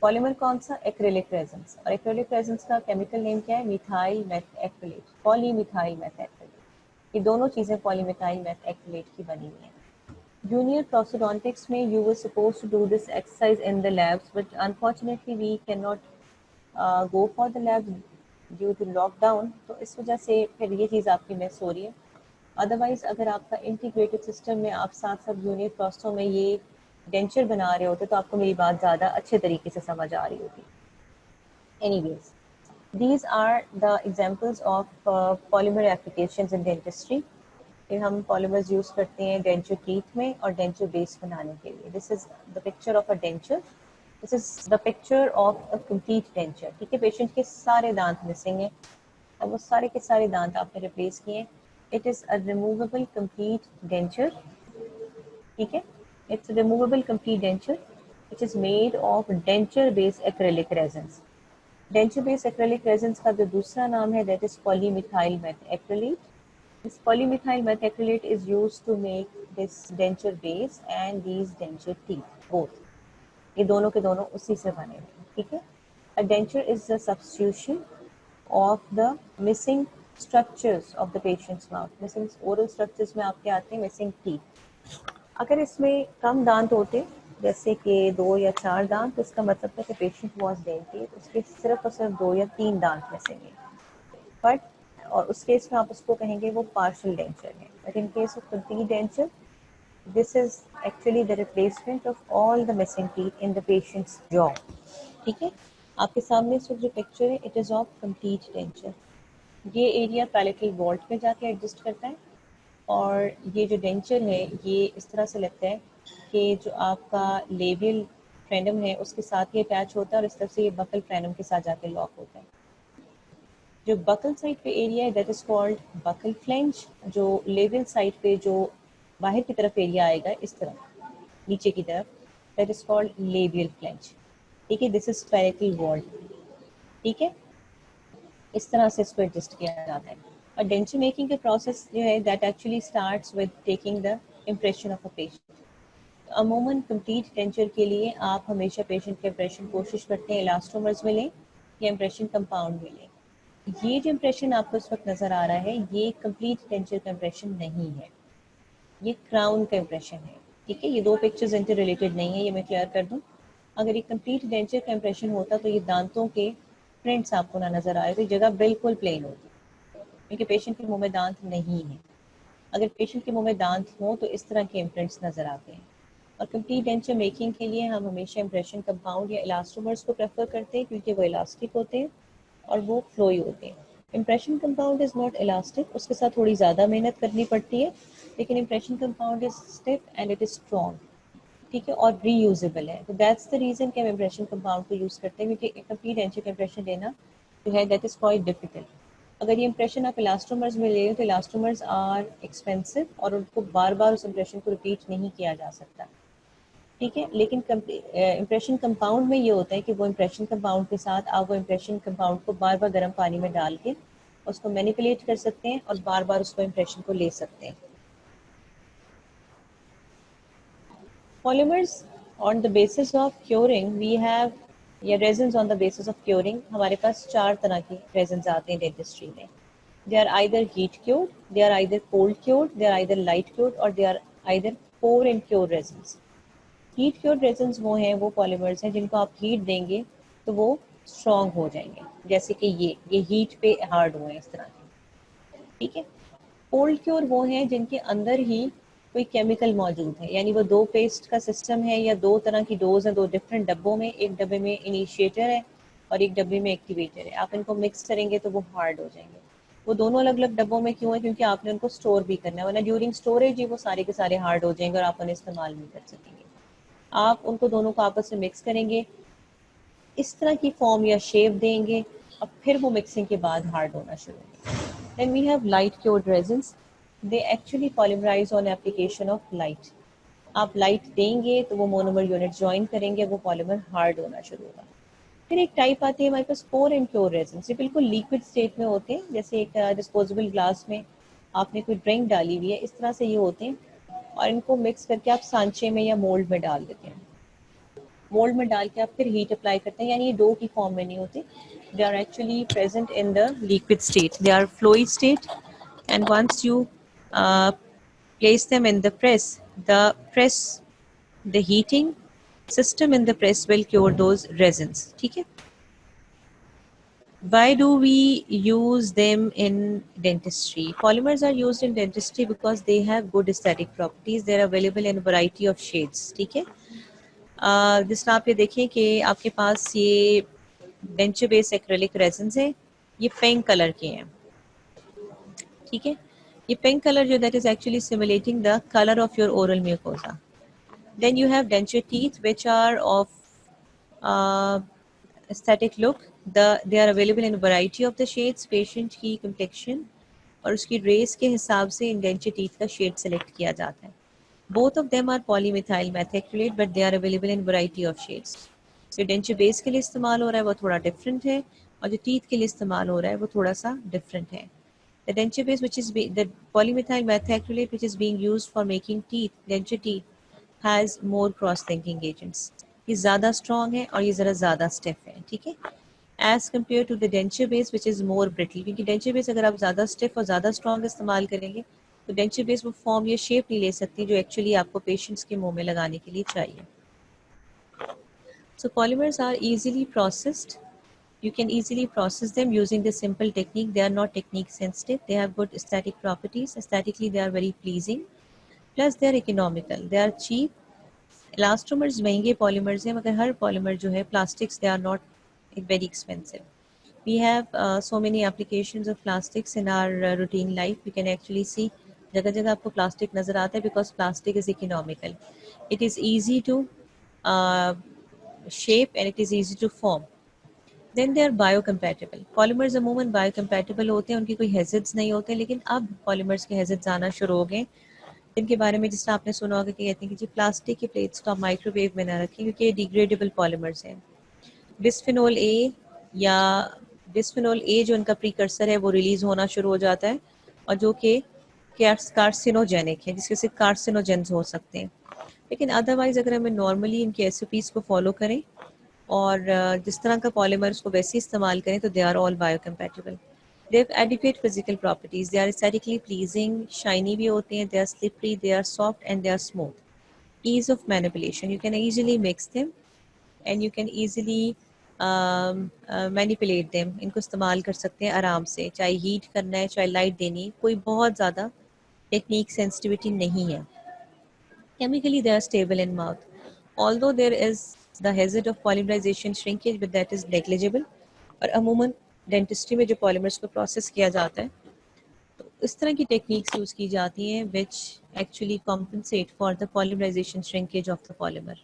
पॉलीमर कौन सा? Acrylic resins. और एक्रेलिक रेजिन्स का केमिकल नेम क्या है? Methyl methacrylate, polymethyl methacrylate. ये दोनों चीज़ें पॉलीमिथाइल मेथ एक्रेलेट की बनी हुई हैं। Junior prosthodontics में you were supposed to do this exercise in the labs, but unfortunately we cannot go for the labs due to lockdown. तो इस वजह से फिर ये चीज़ आपकी मिस हो रही है। अदरवाइज अगर आपका इंटीग्रेटेड सिस्टम में आप साथ साथ जूनियर प्रोस्टो में ये डेंचर बना रहे होते तो आपको मेरी बात ज़्यादा अच्छे तरीके से समझ आ रही होती। Anyways, these are the examples of polymer applications in dentistry. फिर हम पॉलीमर्स यूज़ करते हैं डेंचर टीथ में और डेंचर बेस बनाने के लिए। This is the picture of a denture, this is the picture of a complete denture, ठीक है। पेशेंट के सारे दांत मिसिंग हैं और वो सारे के सारे दांत आपने रिप्लेस किए। It is a removable complete denture, ठीक है। It's removable complete denture which is made of denture base acrylic resins. Denture base acrylic resins का जो दूसरा नाम है that is polymethyl methacrylate. This polymethyl methacrylate is used to make this denture base and these denture teeth both. ये दोनों के दोनों उसी से बने हैं, ठीक है। A denture is the substitution of the missing structures of the patient's mouth. Missing oral structures में आपके आते हैं missing teeth. अगर इसमें कम दांत होते जैसे कि 2 या 4 दांत, तो इसका मतलब है कि पेशेंट वॉज डेंटेड, उसके सिर्फ और सिर्फ 2 या 3 दांत मिसेंगे। बट और उस केस में आप उसको कहेंगे वो पार्शियल डेंचर है। But in case of complete denture this is actually the replacement of all the missing teeth in the patients jaw, ठीक है। आपके सामने इस वक्त जो पिक्चर है it is of complete denture. ये एरिया पैलेटल वॉल्ट में जाके एडजस्ट करता है और ये जो डेंचर है ये इस तरह से लगता है कि जो आपका लेबियल फ्रेंडम है उसके साथ ही अटैच होता है और इस तरह से ये बकल फ्रेंडम के साथ जाके लॉक होता है। जो बकल साइड पे एरिया है that is called buccal flange. जो लेबियल साइड पे जो बाहर की तरफ एरिया आएगा इस तरफ नीचे की तरफ that is called labial flange, ठीक है। दिस इज पैरेटल वॉल, ठीक है। इस तरह से इसको एडजस्ट किया जाता है। और डेंचर मेकिंग का प्रोसेस जो है that actually starts with taking the impression of a patient. अमूमन कंप्लीट डेंचर के लिए आप हमेशा पेशेंट के इम्प्रेशन कोशिश करते हैं इलास्टोमर्स में लें या इम्प्रेशन कंपाउंड में लें। ये जो इम्प्रेशन आपको इस वक्त नज़र आ रहा है ये कंप्लीट डेंचर का इम्प्रेशन नहीं है, ये क्राउन का इम्प्रेशन है, ठीक है। ये दो पिक्चर्स इंटर रिलेटेड नहीं है, ये मैं क्लियर कर दूं। अगर ये कंप्लीट डेंचर का इम्प्रेशन होता तो ये दांतों के प्रिंट्स आपको ना नज़र आए तो जगह बिल्कुल प्लेन होती है, क्योंकि पेशेंट के मुंह में दांत नहीं है। अगर पेशेंट के मुंह में दांत हो तो इस तरह के इम्प्रिंट्स नज़र आते हैं। और कंप्लीट डेंचर मेकिंग के लिए हम हमेशा इम्प्रेशन कंपाउंड या इलास्टोमर्स को प्रेफर करते हैं, क्योंकि वो इलास्टिक होते हैं और वो फ्लोई होते हैं। Impression compound is not elastic, उसके साथ थोड़ी ज़्यादा मेहनत करनी पड़ती है, लेकिन impression compound is stiff and it is strong, ठीक है, और रीयूजेबल है। तो दैट्स द रीज़न कि हम इम्प्रेशन कंपाउंड को यूज़ करते हैं, क्योंकि कंप्लीट डेंचर का इम्प्रेशन लेना जो है दैट इज़ क्वाइट डिफिकल्ट। अगर ये इम्प्रेशन आप इलास्टोमर्स में ले तो इलास्टोमर्स आर एक्सपेंसिव और उनको बार बार उस इम्प्रेशन को रिपीट नहीं किया जा सकता, ठीक है। लेकिन इम्प्रेशन कंपाउंड में ये होता है कि वो इम्प्रेशन कंपाउंड के साथ आप वो इम्प्रेशन कंपाउंड को बार बार गर्म पानी में डाल के उसको मैनिपुलेट कर सकते हैं और बार बार उसको इम्प्रेशन को ले सकते हैं। Polymers on the basis of curing we have, या resins on the basis of curing, हमारे पास 4 तरह की रेजन्स आते हैं डेंटिस्ट्री में। They are either heat cured, they are either cold cured, they are either light cured, और they are either pour and cure resins. Heat cured resins वो हैं, वो पॉलीमर्स हैं जिनको आप हीट देंगे तो वो स्ट्रॉन्ग हो जाएंगे, जैसे कि ये हीट पे हार्ड हुए इस तरह के, ठीक है। कोल्ड क्योर वो हैं जिनके अंदर ही कोई केमिकल मौजूद है, यानी वो 2 पेस्ट का सिस्टम है या 2 तरह की डोज है, 2 डिफरेंट डब्बों में, एक डब्बे में इनिशिएटर है और एक डब्बे में एक्टिवेटर है। आप इनको मिक्स करेंगे तो वो हार्ड हो जाएंगे। वो दोनों अलग अलग डब्बों में क्यों है? क्योंकि आपने उनको स्टोर भी करना है, वरना ड्यूरिंग स्टोरेज ही वो सारे के सारे हार्ड हो जाएंगे और आप उन्हें इस्तेमाल नहीं कर सकेंगे। आप उनको दोनों को आपस में मिक्स करेंगे, इस तरह की फॉर्म या शेप देंगे और फिर वो मिक्सिंग के बाद हार्ड होना शुरू होंगे। Then we have light cured resins, they actually polymerize on application of light. आप लाइट देंगे तो वो मोनोमर यूनिट ज्वाइन करेंगे, वो पॉलीमर हार्ड होना शुरू होगा। फिर एक टाइप आती है हमारे पास पोर एंड क्योर रेजिन्स, ये बिल्कुल लिक्विड स्टेट में होते हैं, जैसे एक डिस्पोजेबल ग्लास में आपने कोई ड्रिंक डाली हुई है, इस तरह से ये होते हैं। और इनको मिक्स करके आप सांचे में या मोल्ड में डाल देते हैं। मोल्ड में डाल के आप फिर हीट अप्लाई करते हैं, यानी ये डो की फॉर्म में नहीं होते, they are actually present in the liquid state, they are flowy state, and once you place them in the press, the heating system in the press will cure those resins, ठीक है। Why do we use them in dentistry? Polymers are used in dentistry because they have good aesthetic properties. They are available in a variety of shades, ठीक है। जिस तरह आप ये देखें कि आपके पास ये डेंचर बेस एक्रेलिक रेजिन्स हैं, ये पिंक कलर के हैं, ठीक है। ये पिंक कलर जो that is actually simulating the colour of your oral mucosa. Then you have denture teeth which are of aesthetic look. They are available in a variety of the shades, patient की complexion और उसकी race के हिसाब से इन denture teeth का shade select किया जाता है। Both of them are polymethyl methacrylate, but they are available in variety of shades. जो डेंचर बेस के लिए इस्तेमाल हो रहा है वो थोड़ा डिफरेंट है, और जो टीथ के लिए इस्तेमाल हो रहा है वो थोड़ा सा डिफरेंट है। The denture base, the polymethyl methacrylate, which is being used for making denture teeth, has more cross-linking agents. ये ज़्यादा strong है और ये ज़रा ज़्यादा stiff है, ठीक है। As compared to the denture base, which is more brittle, क्योंकि denture base अगर आप ज़्यादा stiff और ज़्यादा strong इस्तेमाल करेंगे तो denture base वो form या shape नहीं ले सकती जो actually आपको patients के मुंह में लगाने के लिए चाहिए। So polymers are easily processed. You can easily process them using this simple technique. They are not technique sensitive. They have good aesthetic properties. Aesthetically, they are very pleasing. Plus, they are economical. They are cheap. Elastomers महंगे polymers हैं, मगर हर polymer जो है plastics, they are not very expensive. We have so many applications of plastics in our routine life. We can actually see जगह जगह आपको plastic नज़र आता है because plastic is economical. It is easy to shape and it is easy to form. Then they are biocompatible. Polymers अमूमन biocompatible होते हैं, उनकी कोई हैज़र्ड्स नहीं होते, लेकिन अब पॉलीमर्स के हैज़र्ड्स आना शुरू हो गए, जिनके बारे में जिस तरह आपने सुना होगा कि कहते हैं कि जी प्लास्टिक के प्लेट्स को आप माइक्रोवेव में ना रखें क्योंकि ये डिग्रेडेबल पॉलीमर्स हैं। बिस्फेनोल ए या बिस्फेनोल ए जो उनका प्रीकर्सर है वो रिलीज़ होना शुरू हो जाता है और जो कि कार्सिनोजेनिक है, जिसके से कार्सिनोजेंस हो सकते हैं। लेकिन अदरवाइज़ अगर हमें नॉर्मली इनके एसओपीज़ को फॉलो करें और जिस तरह का पॉलीमर उसको वैसे इस्तेमाल करें तो they are all biocompatible. They have adequate physical properties, they are aesthetically pleasing, shiny भी होते हैं, they are slippery, they are soft and they are smooth. Ease of manipulation, you can easily mix them and you can easily manipulate them, इनको इस्तेमाल कर सकते हैं आराम से, चाहे हीट करना है चाहे लाइट देनी है, कोई बहुत ज़्यादा टेक्निक सेंसिटिविटी नहीं है. Chemically, they are stable in mouth. Although there is the hazard of polymerization shrinkage, but that is negligible. और अमूमन डेंटिस्ट्री में जो पॉलीमर्स को प्रोसेस किया जाता है तो इस तरह की टेक्निक्स यूज़ की जाती हैं which actually compensate for the polymerization shrinkage of the polymer.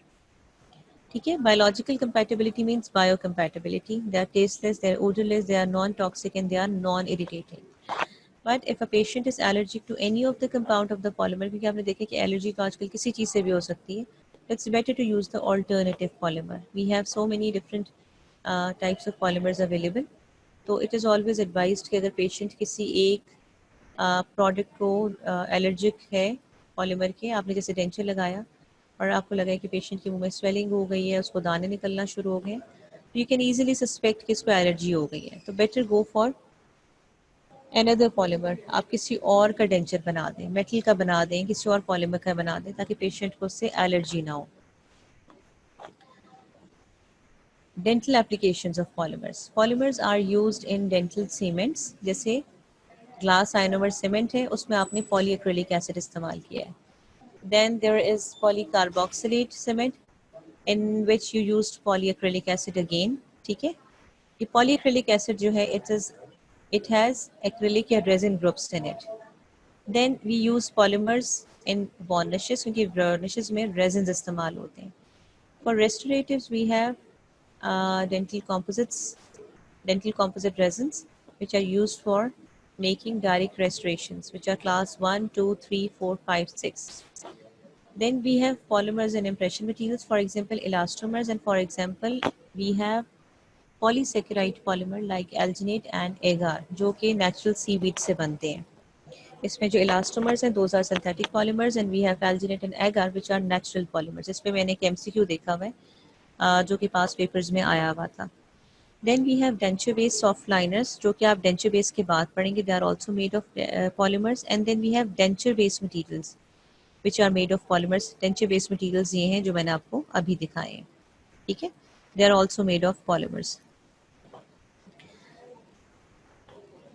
ठीक है. Biological compatibility means bio compatibility. They are tasteless, they are odorless, they are non-toxic and they are non-irritating. But if a patient is allergic to any of the compound of the polymer, क्योंकि आपने देखा कि allergy तो आजकल किसी चीज़ से भी हो सकती है, it's better to use the alternative polymer. We have so many different types of polymers available. तो it is always advised कि अगर patient किसी एक प्रोडक्ट को एलर्जिक है पॉलीमर के, आपने जैसे डेंचर लगाया और आपको लगा है कि पेशेंट के मुंह में स्वेलिंग हो गई है, उसको दाने निकलना शुरू हो गए, तो यू कैन ईजिली सस्पेक्ट कि इसको एलर्जी हो गई है. तो better go for another polymer. आप किसी और का डेंचर बना दें, मेटल का बना दें, किसी और पॉलीमर का बना दें, ताकि पेशेंट को उससे एलर्जी ना हो. Dental applications of polymers. Polymers are used in dental cements. जैसे ग्लास आयनोमर सीमेंट है, उसमें आपने पॉलीएक्रिलिक एसिड इस्तेमाल किया है. Then there is polycarboxylate cement in which you used polyacrylic acid again. ठीक है. ये पॉलीएक्रिलिक एसिड जो है it has acrylic या resin groups in it. Then we use polymers in varnishes, क्योंकि varnishes में resins इस्तेमाल होते हैं. For restoratives we have dental composite resins which are used for making direct restorations, which are class 1, 2, 3, 4, 5, 6. Then we have polymers and impression materials, for example elastomers, and for example we have polysaccharide polymer like alginate and एगार, जो कि natural seaweed से बनते हैं. इसमें जो elastomers हैं those are synthetic polymers and we have alginate and agar which are natural polymers. इस पे मैंने एक एमसीक्यू देखा हुआ है जो कि पास पेपर्स में आया हुआ था. Then we have denture based soft liners, जो कि आप डेंचर बेस के बाद पढ़ेंगे. They are also made of polymers. And then we have denture based materials which are made of polymers. Denture based materials ये हैं जो मैंने आपको अभी दिखाए हैं. ठीक है. They are also made of polymers.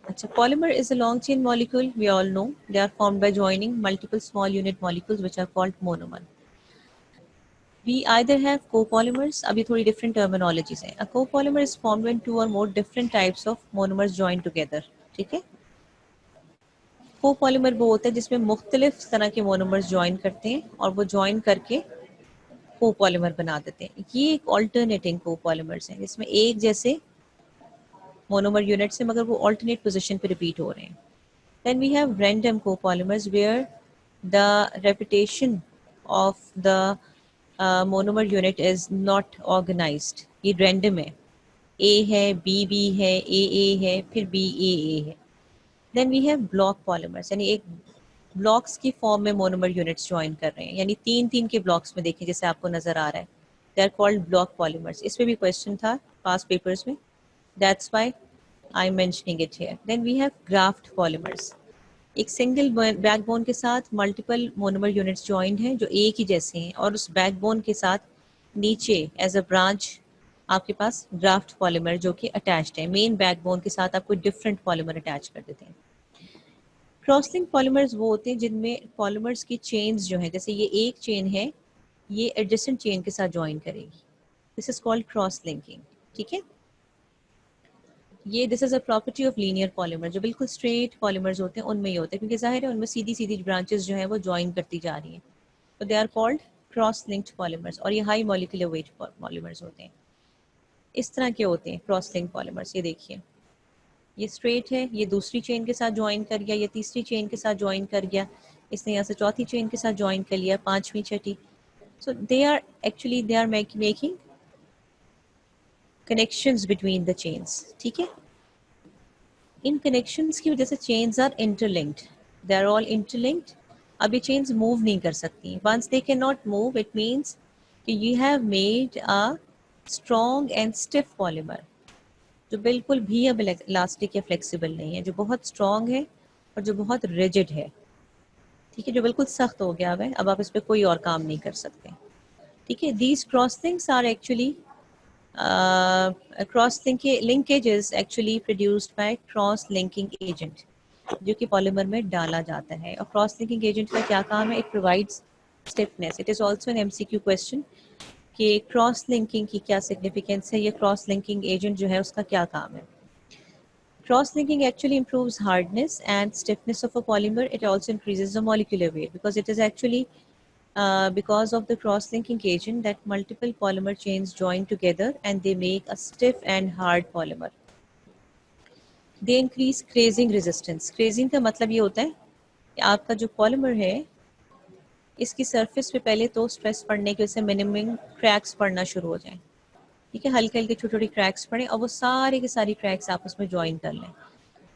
अच्छा, polymer is a long chain molecule. We all know they are formed by joining multiple small unit molecules which are called monomer. We either have copolymers. अभी थोड़ी different terminologies हैं. A copolymer is formed when two or more different types of monomers join together. ठीक है. Copolymer वो होता है जिसमें मुख्तलिफ तरह के मोनोमर्स ज्वाइन करते हैं और वो ज्वाइन करके कोपोलीमर बना देते हैं. ये एक ऑल्टरनेटिंग कोपोलीमर्स हैं जिसमें एक जैसे मोनोमर यूनिट्स हैं मगर वो ऑल्टरनेट पोजीशन पे रिपीट हो रहे हैं. Then we have random copolymers where the repetition of the monomer unit is not organized. ये random है. A है, B है, A है, फिर B A है. Then we have block polymers, यानी एक ब्लॉक्स की फॉर्म में मोनोमर यूनिट्स ज्वाइन कर रहे हैं, यानी तीन तीन के ब्लॉक्स में देखें जैसे आपको नजर आ रहा है. They are called block polymers. इस पे भी क्वेश्चन था पास पेपर्स में. That's why I am mentioning it here. Then we have graft polymers. एक सिंगल बैकबोन के साथ मल्टीपल मोनोमर यूनिट्स ज्वाइंट हैं जो एक ही जैसे हैं और उस बैकबोन के साथ नीचे एज अ ब्रांच आपके पास ग्राफ्ट पॉलीमर जो कि अटैच्ड है. मेन बैकबोन के साथ आपको डिफरेंट पॉलीमर अटैच कर देते हैं. क्रॉस लिंक पॉलीमर्स वो होते हैं जिनमें पॉलीमर्स की चेन्स जो हैं, जैसे ये एक चेन है, ये एडजेसेंट चेन के साथ ज्वाइन करेगी. This is called cross linking. ठीक है. ये this is a property of linear polymer. जो बिल्कुल स्ट्रेट पॉलीमर्स होते हैं उनमें ये होते हैं, क्योंकि जाहिर है उनमें सीधी सीधी ब्रांचेस जो हैं वो ज्वाइन करती जा रही हैं. तो they are called cross linked polymers. और ये हाई मॉलिक्यूलर वेट पॉलीमर्स होते हैं. इस तरह के होते हैं क्रॉस लिंक पॉलीमर्स. ये देखिए, ये स्ट्रेट है, ये दूसरी चेन के साथ ज्वाइन कर गया, ये तीसरी चेन के साथ ज्वाइन कर गया, इसने यहाँ से चौथी चेन के साथ ज्वाइन कर लिया, पांचवी छठी. So they are actually they are making connections between the chains. ठीक है. इन कनेक्शंस की वजह से chains are interlinked. They are all interlinked. अब ये चेन्स मूव नहीं कर सकती. Once they cannot move it इट मीन्स कि you have made a strong and stiff polymer जो बिल्कुल भी अब इलास्टिक या फ्लेक्सिबल नहीं है, जो बहुत स्ट्रॉन्ग है और जो बहुत रिजिड है. ठीक है. जो बिल्कुल सख्त हो गया अब आप इस पर कोई और काम नहीं कर सकते. ठीक है. These cross links are actually cross linkage is actually produced by cross linking agent, जो कि पॉलीमर में डाला जाता है। और क्रॉस लिंकिंग एजेंट का क्या काम है? It provides stiffness. It is also an MCQ question कि क्रॉस लिंकिंग की क्या सिग्निफिकेंस है, ये क्रॉस लिंकिंग एजेंट जो है उसका क्या काम है। Cross linking actually improves hardness and stiffness of a polymer. It also increases the molecular weight because it is actually because of the cross linking agent that multiple polymer chains join together and they make a stiff and hard polymer. They increase crazing resistance. Crazing का मतलब ये होता है कि आपका जो polymer है इसकी सरफेस पे पहले तो स्ट्रेस पड़ने की वजह से मिनिमम क्रैक्स पड़ना शुरू हो जाएं, ठीक है, हल्के हल्के छोटी छोटी क्रैक्स पड़े और वो सारे के सारी क्रैक्स आपस में ज्वाइन कर लें।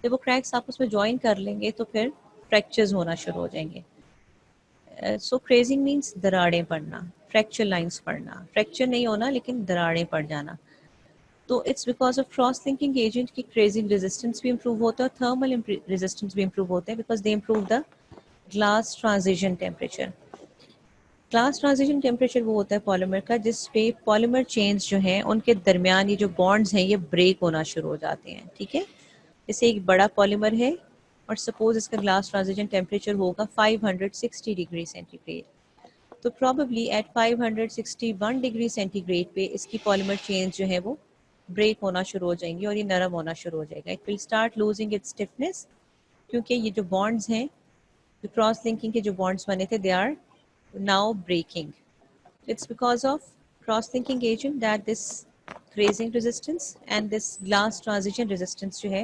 जब वो क्रैक्स आपस में ज्वाइन कर लेंगे तो फिर फ्रैक्चर्स होना शुरू हो जाएंगे। सो क्रेजिंग मीन्स दरारें पड़ना, फ्रैक्चर लाइंस पड़ना, फ्रैक्चर नहीं होना लेकिन दरारें पड़ जाना। तो it's because of cross linking agent की क्रेजिंग रेजिस्टेंस भी इंप्रूव होता है और थर्मल रेजिस्टेंस भी इंप्रूव होता है because they improve the glass transition temperature. Glass transition temperature वो होता है पॉलीमर का जिस पे पॉलीमर चेन्स जो हैं उनके दरमियान ये जो बॉन्ड्स हैं ये ब्रेक होना शुरू हो जाते हैं, ठीक है। जैसे एक बड़ा पॉलीमर है और सपोज इसका ग्लास ट्रांजिशन टेम्परेचर होगा 560 डिग्री सेंटीग्रेड, तो प्रॉबेबली एट 561 डिग्री सेंटीग्रेड पे इसकी पॉलीमर चेन्स जो है वो ब्रेक होना शुरू हो जाएंगी और ये नरम होना शुरू हो जाएगा। It will start losing its stiffness क्योंकि ये जो बॉन्ड्स हैं, जो क्रॉस लिंकिंग के जो बॉन्ड्स बने थे, they are now breaking. It's because of cross-linking agent that this grazing resistance and this glass transition resistance जो है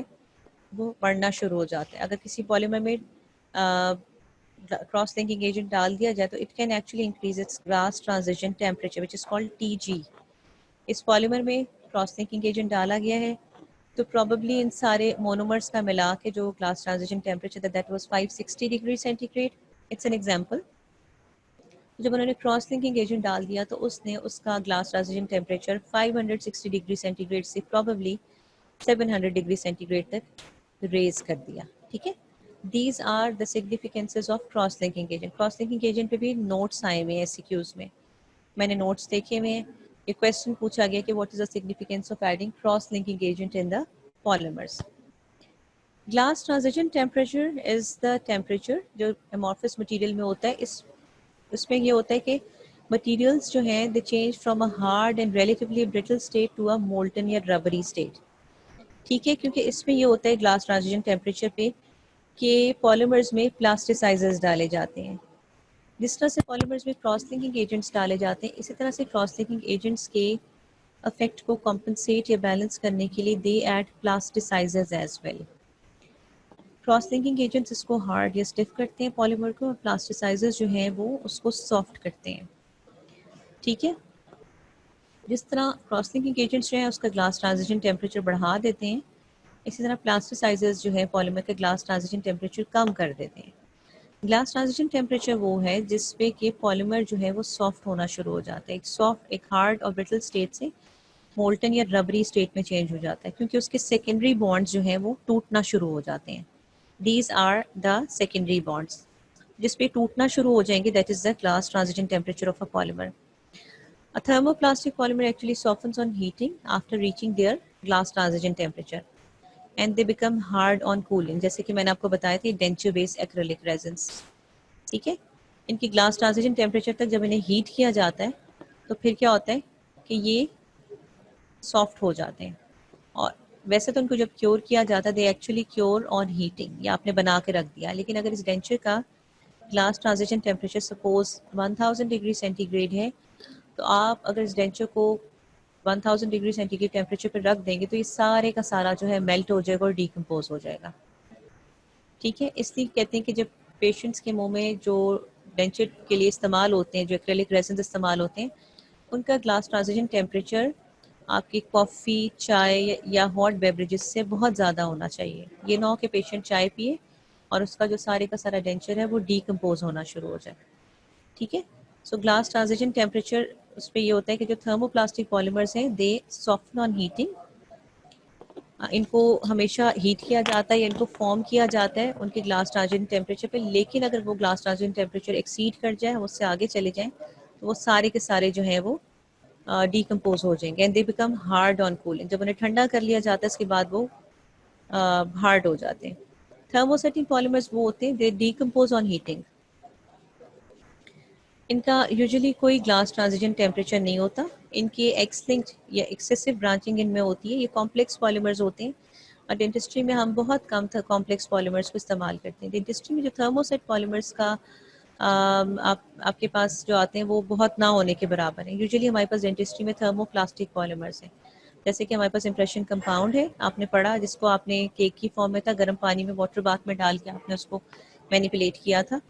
वो बढ़ना शुरू हो जाता है। अगर किसी पॉलीमर में क्रॉस लिंकिंग एजेंट डाल दिया जाए तो it can actually increase its glass transition temperature which is called TG। इस पॉलीमर में क्रॉस लिंकिंग एजेंट डाला गया है तो प्रॉबेबली इन सारे मोनोमर्स का मिला के जो glass transition temperature that was 560 degree centigrade, it's an example. जब उन्होंने क्रॉस लिंकिंग एजेंट डाल दिया तो उसने उसका glass transition temperature 560 degree centigrade से प्रॉबेबली 700 डिग्री सेंटीग्रेड तक रेज कर दिया, ठीक है। These are the significances of cross linking agent. Cross linking agent पे भी नोट्स आए हुए हैं एससीक्यूज में, मैंने नोट्स देखे हुए हैं। ये क्वेश्चन पूछा गया कि what is the significance of adding cross linking agent in the polymers. Glass transition temperature is the temperature जो एमॉर्फस मटेरियल में होता है। उसमें ये होता है कि मटेरियल्स जो हैं they change from a hard and relatively brittle state to a molten या रबरी स्टेट, ठीक है, क्योंकि इसमें ये होता है ग्लास ट्रांजिशन टेम्परेचर पे कि पॉलीमर्स में प्लास्टिसाइजर्स डाले जाते हैं। जिस तरह से पॉलीमर्स में क्रॉस लिंकिंग एजेंट्स डाले जाते हैं इसी तरह से क्रॉस लिंकिंग एजेंट्स के इफेक्ट को कॉम्पनसेट या बैलेंस करने के लिए they add plasticizers as well. Cross linking agents इसको हार्ड या स्टिफ करते हैं पॉलीमर को और प्लास्टिसाइजर्स जो हैं वो उसको सॉफ्ट करते हैं, ठीक है। जिस तरह क्रॉस लिंकिंग एजेंट्स जो है उसका ग्लास ट्रांजिशन टेम्परेचर बढ़ा देते हैं, इसी तरह प्लास्टिसाइजर्स जो है पॉलीमर का ग्लास ट्रांजिशन टेम्परेचर कम कर देते हैं। ग्लास ट्रांजिशन टेम्परेचर वो है जिस पे कि पॉलीमर जो है वो सॉफ्ट होना शुरू हो जाता है। एक हार्ड और ब्रिटल स्टेट से मोल्टन या रबरी स्टेट में चेंज हो जाता है क्योंकि उसके सेकेंडरी बॉन्ड्स जो हैं वो टूटना शुरू हो जाते हैं। These are the secondary bonds. जिस पे टूटना शुरू हो जाएंगे that is the glass transition temperature of a polymer. A thermoplastic polymer actually softens on heating after reaching their glass transition temperature and they become hard on cooling. जैसे कि मैंने आपको बताया था denture based acrylic resins, ठीक है। इनकी glass transition temperature तक जब इन्हें हीट किया जाता है तो फिर क्या होता है कि ये सॉफ्ट हो जाते हैं। और वैसे तो उनको जब क्योर किया जाता है they actually cure on heating, या आपने बना के रख दिया। लेकिन अगर इस डेंचर का glass transition temperature suppose 1000 degree centigrade है तो आप अगर इस डेंचर को 1000 डिग्री सेंटीग्रेड टेम्परेचर पर रख देंगे तो ये सारे का सारा जो है मेल्ट हो जाएगा और डिकम्पोज हो जाएगा, ठीक है। इसलिए कहते हैं कि जब पेशेंट्स के मुंह में जो डेंचर के लिए इस्तेमाल होते हैं, जो एक्रेलिक रेजिन इस्तेमाल होते हैं, उनका ग्लास ट्रांजिशन टेम्परेचर आपकी कॉफ़ी, चाय या हॉट बेवरेजेस से बहुत ज़्यादा होना चाहिए। ये ना हो कि पेशेंट चाय पिए और उसका जो सारे का सारा डेंचर है वो डिकम्पोज होना शुरू हो जाए, ठीक है। सो ग्लास ट्रांजिशन टेम्परेचर उस पर ये होता है कि जो थर्मोप्लास्टिक पॉलीमर्स हैं दे सॉफ्टन ऑन हीटिंग। इनको हमेशा हीट किया जाता है या इनको फॉर्म किया जाता है उनके ग्लास ट्रांजिशन टेम्परेचर पे, लेकिन अगर वो ग्लास ट्रांजिशन टेम्परेचर एक्सीड कर जाए, उससे आगे चले जाएं, तो वो सारे के सारे जो हैं वो डिकम्पोज हो जाएंगे and they become hard on cooling. जब उन्हें ठंडा कर लिया जाता है उसके बाद वो हार्ड हो जाते हैं। थर्मोसेटिंग पॉलीमर्स वो होते हैं दे डिकम्पोज ऑन हीटिंग। इनका यूजुअली कोई ग्लास ट्रांजिशन टेम्परेचर नहीं होता। इनके एक्स लिंक्ड या एक्सेसिव ब्रांचिंग इनमें होती है। ये कॉम्प्लेक्स पॉलीमर्स होते हैं और डेंटिस्ट्री में हम बहुत कम कॉम्प्लेक्स पॉलीमर्स को इस्तेमाल करते हैं। डेंटिस्ट्री में जो थर्मोसेट पॉलीमर्स का आपके पास जो आते हैं वो बहुत ना होने के बराबर हैं। यूजुअली हमारे पास डेंटिस्ट्री में थर्मोप्लास्टिक पॉलीमर्स हैं। जैसे कि हमारे पास इम्प्रेशन कंपाउंड है, आपने पढ़ा, जिसको आपने केक की फॉर्म में था, गर्म पानी में वाटर बाथ में डाल के आपने उसको मैनिपुलेट किया था।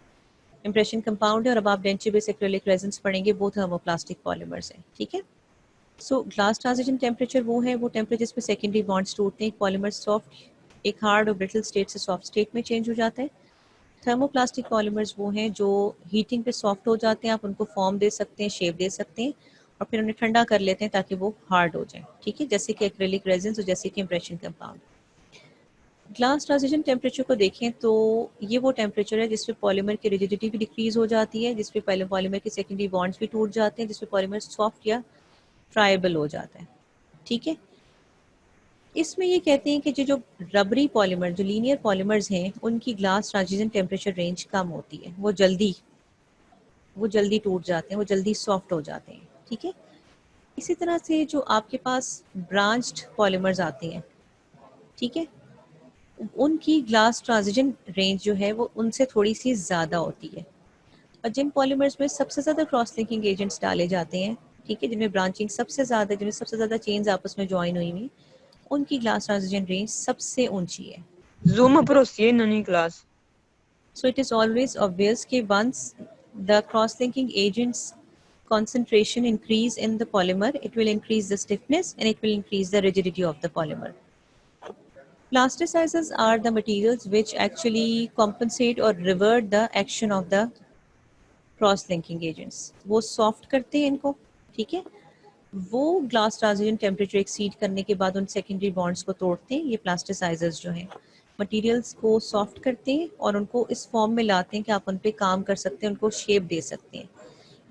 इम्प्रेशन कंपाउंड है। और अब आप डेंचर बेस एक्रेलिक रेजिन्स पढ़ेंगे, वो थर्मोप्लास्टिक पॉलीमर्स हैं। ठीक है। सो ग्लास ट्रांजिशन टेम्परेचर वो है, वो टेम्परेचर जिसमें सेकेंडरी बॉन्ड्स टूटते हैं, पॉलीमर सॉफ्ट एक हार्ड और ब्रिटल स्टेट से सॉफ्ट स्टेट में चेंज हो जाता है। थर्मोप्लास्टिक पॉलीमर्स वो हैं जो हीटिंग पे सॉफ्ट हो जाते हैं, आप उनको फॉर्म दे सकते हैं, शेप दे सकते हैं और फिर उन्हें ठंडा कर लेते हैं ताकि वो हार्ड हो जाए। ठीक है, जैसे कि एक्रेलिक रेजिन्स और जैसे कि impression compound. Glass transition temperature को देखें तो ये वो टेम्परेचर है जिसपे पॉलीमर की रिजिडिटी भी डिक्रीज हो जाती है, जिसपे पहले पॉलीमर के सेकेंडरी बॉन्ड्स भी टूट जाते हैं, जिसपे पॉलीमर सॉफ्ट या फ्राइबल हो जाता है। ठीक है। इसमें ये कहते हैं कि जो रबरी पॉलीमर, जो लीनियर पॉलीमर्स हैं, उनकी ग्लास ट्रांजिशन टेम्परेचर रेंज कम होती है। वो जल्दी टूट जाते हैं, वो जल्दी सॉफ्ट हो जाते हैं। ठीक है। इसी तरह से जो आपके पास ब्रांच्ड पॉलीमर्स आते हैं, ठीक है, उनकी ग्लास ट्रांजिशन रेंज जो है वो उनसे थोड़ी सी ज़्यादा होती है। और जिन पॉलीमर्स में सबसे ज़्यादा क्रॉस लिंकिंग एजेंट्स डाले जाते हैं, ठीक है, जिनमें ब्रांचिंग सबसे ज़्यादा, जिनमें सबसे ज़्यादा चेन्स आपस में ज्वाइन हुई हुई, उनकी ग्लास ट्रांजिशन रेंज सबसे ऊंची है। Zoom approach ननी class. So it is always obvious that once the cross-linking agents concentration increase in the polymer, it will increase the stiffness and it will increase the rigidity of the polymer. Plasticizers are the materials which actually compensate or revert the action of the cross-linking agents. वो soft करते हैं इनको, ठीक है, वो glass transition temperature exceed करने के बाद उन सेकेंडरी बॉन्ड्स को तोड़ते हैं। ये प्लास्टिसाइजर्स जो हैं मटेरियल्स को सॉफ्ट करते हैं और उनको इस फॉर्म में लाते हैं कि आप उन पे काम कर सकते हैं, उनको शेप दे सकते हैं।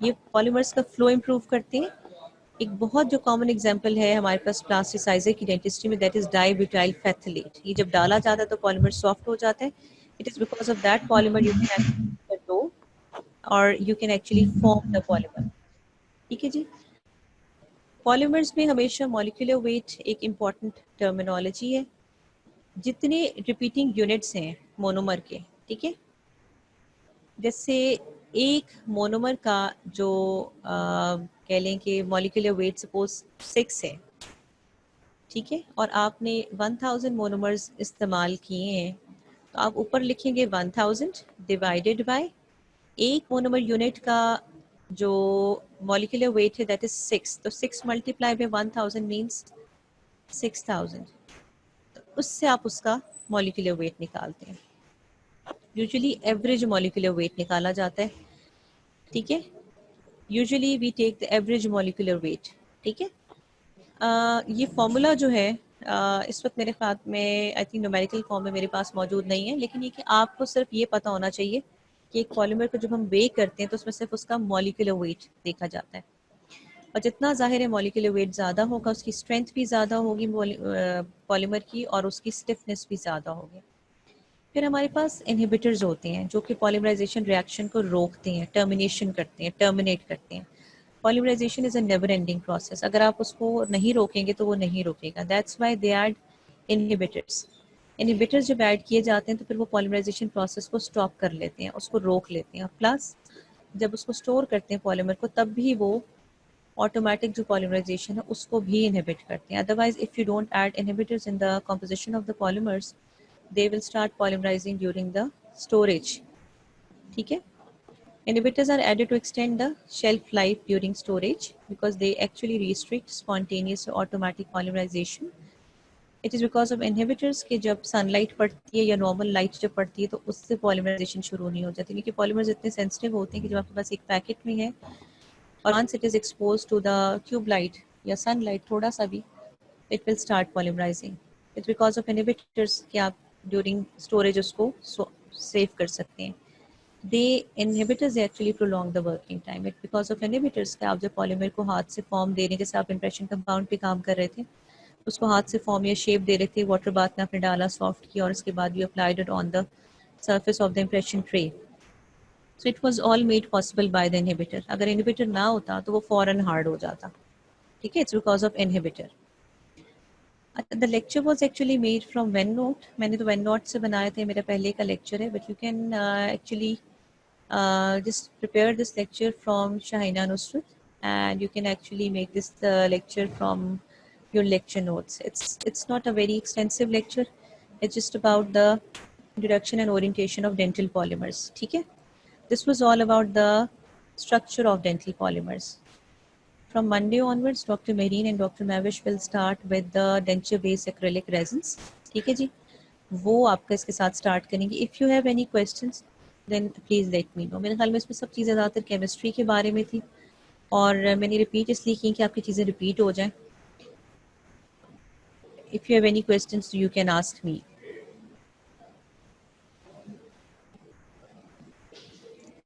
ये पॉलीमर्स का फ्लो इम्प्रूव करते हैं। एक बहुत जो कॉमन एग्जांपल है हमारे पास प्लास्टिसाइजर की डेंटिस्ट्री में, दैट इज डाइब्यूटाइल फैथलेट। ये जब डाला जाता है तो पॉलीमर सॉफ्ट हो जाता है। It is because of that polymer you can actually do और you can actually form the polymer. ठीक है जी। पॉलीमर्स में हमेशा मॉलिक्यूलर वेट एक इम्पॉर्टेंट टर्मिनोलॉजी है। जितने रिपीटिंग यूनिट्स हैं मोनोमर के, ठीक है, जैसे एक मोनोमर का जो कह लें कि मॉलिक्यूलर वेट सपोज 6 है, ठीक है, और आपने 1000 मोनोमर्स इस्तेमाल किए हैं, तो आप ऊपर लिखेंगे 1000 डिवाइडेड बाय एक मोनोमर यूनिट का जो मॉलिक्यूलर वेट है दैट इज 6, तो 6 मल्टीप्लाई बाय 1000 मीन्स 6000। तो उससे आप उसका मॉलिक्यूलर वेट निकालते हैं। यूजुअली एवरेज मॉलिक्यूलर वेट निकाला जाता है। ठीक है, usually we take the average molecular weight. ठीक है। ये फॉर्मूला जो है इस वक्त मेरे ख्याल में आई थिंक न्यूमेरिकल फॉर्म में मेरे पास मौजूद नहीं है, लेकिन ये कि आपको सिर्फ ये पता होना चाहिए कि एक पॉलीमर को जब हम वेट करते हैं तो उसमें सिर्फ उसका मॉलिक्यूलर वेट देखा जाता है। और जितना ज़ाहिर है मॉलिक्यूलर वेट ज़्यादा होगा, उसकी स्ट्रेंथ भी ज़्यादा होगी पॉलीमर की, और उसकी स्टिफनेस भी ज़्यादा होगी। फिर हमारे पास इनहिबिटर्स होते हैं जो कि पॉलीमराइजेशन रिएक्शन को रोकते हैं, टर्मिनेशन करते हैं, टर्मिनेट करते हैं। Polymerization is a never ending process, अगर आप उसको नहीं रोकेंगे तो वो नहीं रोकेगा। That's why they add inhibitors. Inhibitors जब ऐड किए जाते हैं तो फिर वो पॉलीमराइजेशन प्रोसेस को स्टॉप कर लेते हैं, उसको रोक लेते हैं। प्लस जब उसको स्टोर करते हैं पॉलीमर को, तब भी वो ऑटोमेटिक जो पॉलीमराइजेशन है उसको भी इनहिबिट करते हैं। Otherwise if you don't add inhibitors in the composition of the polymers, they will start polymerizing during the storage. ठीक है। Inhibitors are added to extend the shelf life during storage because they actually restrict spontaneous or automatic polymerization. It is because of inhibitors कि जब sunlight पड़ती है या normal light जब पड़ती है तो उससे polymerization शुरू नहीं हो जाती, क्योंकि polymers इतने sensitive होते हैं कि जब आपके पास एक पैकेट में है और once it is exposed to the tube light या sunlight थोड़ा सा भी, it will start polymerizing. It's because of inhibitors कि आप ड्यूरिंग स्टोरेज उसको सेव कर सकते हैं। They inhibitors actually prolong the working time. It because of inhibitors के आप जब पॉलीमर को हाथ से फॉर्म दे रहे हैं, जैसे आप इंप्रेशन कंपाउंड पे काम कर रहे थे, उसको हाथ से फॉर्म या शेप दे रहे थे, वाटर बाथ में आपने डाला, सॉफ्ट किया और उसके बाद you applied it on the surface of the impression tray. So it was all made possible by the inhibitor. अगर inhibitor ना होता तो वो फौरन hard हो जाता, ठीक है? It's because of inhibitor. The lecture was actually made from OneNote. मैंने तो OneNote से बनाए थे, मेरा पहले का lecture है, but you can actually just prepare this lecture from Shahina Nusrat, and you can actually make this lecture from your lecture notes. It's not a very extensive lecture. It's just about the introduction and orientation of dental polymers. ठीक है? This was all about the structure of dental polymers. From Monday onwards, Dr. Mehreen and Dr. Mavish will start with the denture-based acrylic resins. ठीक है जी? वो आपका इसके साथ start करेंगे. If you have any questions, then please let me know. मेरे ख्याल में इसमें सब चीज़ें ज़्यादातर केमिस्ट्री के बारे में थी और मैंने रिपीट इसलिए की कि आपकी चीज़ें रिपीट हो जाएं. If you have any questions, you can ask me.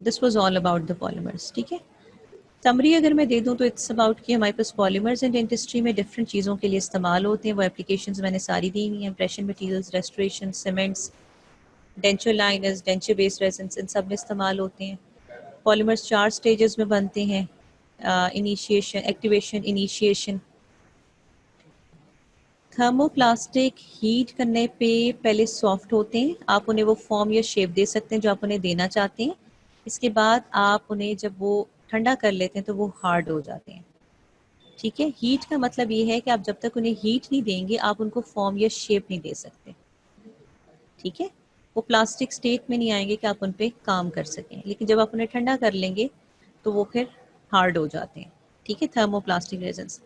This was all about the polymers. ठीक है? समरी अगर मैं दे दूं तो इट्स अबाउट कि हमारे पास पॉलीमर्स एंड डेंटिस्ट्री में डिफरेंट चीज़ों के लिए इस्तेमाल होते हैं. वो एप्लीकेशंस मैंने सारी दी हुई हैं. Impression materials, restoration, cements, denture liners, denture based resins, इन सब में इस्तेमाल होते हैं. पॉलीमर्स 4 स्टेजेस में बनते हैं. Initiation, activation, initiation. Thermoplastic heat करने पे पहले सॉफ्ट होते हैं. आप उन्हें वो फॉर्म या शेप दे सकते हैं जो आप उन्हें देना चाहते हैं. इसके बाद आप उन्हें जब वो ठंडा कर लेते हैं तो वो हार्ड हो जाते हैं. ठीक है? हीट का मतलब ये है कि आप जब तक उन्हें हीट नहीं देंगे आप उनको फॉर्म या शेप नहीं दे सकते. ठीक है? वो प्लास्टिक स्टेट में नहीं आएंगे कि आप उन पे काम कर सकें. लेकिन जब आप उन्हें ठंडा कर लेंगे तो वो फिर हार्ड हो जाते हैं. ठीक है? Thermoplastic resins.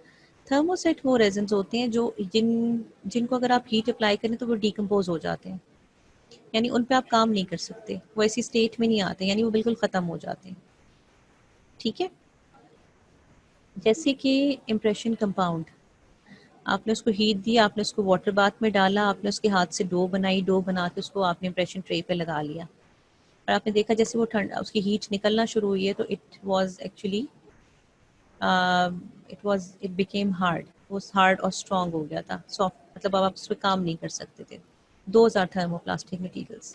थर्मोसेट वो रेजिन्स होते हैं जो जिनको अगर आप हीट अप्लाई करें तो वो डिकम्पोज हो जाते हैं, यानी उन पे आप काम नहीं कर सकते, वो ऐसी स्टेट में नहीं आते, यानी वो बिल्कुल ख़त्म हो जाते हैं. ठीक है? जैसे कि इम्प्रेशन कंपाउंड, आपने उसको हीट दी, आपने उसको वाटर बाथ में डाला, आपने उसके हाथ से डो बनाई, डो बना के उसको आपने इम्प्रेशन ट्रे पे लगा लिया और आपने देखा जैसे वो ठंडा उसकी हीट निकलना शुरू हुई है तो इट बिकेम हार्ड. वो हार्ड और स्ट्रॉन्ग हो गया था, सॉफ्ट, मतलब अब आप उस पर काम नहीं कर सकते थे. Those are thermoplastic materials.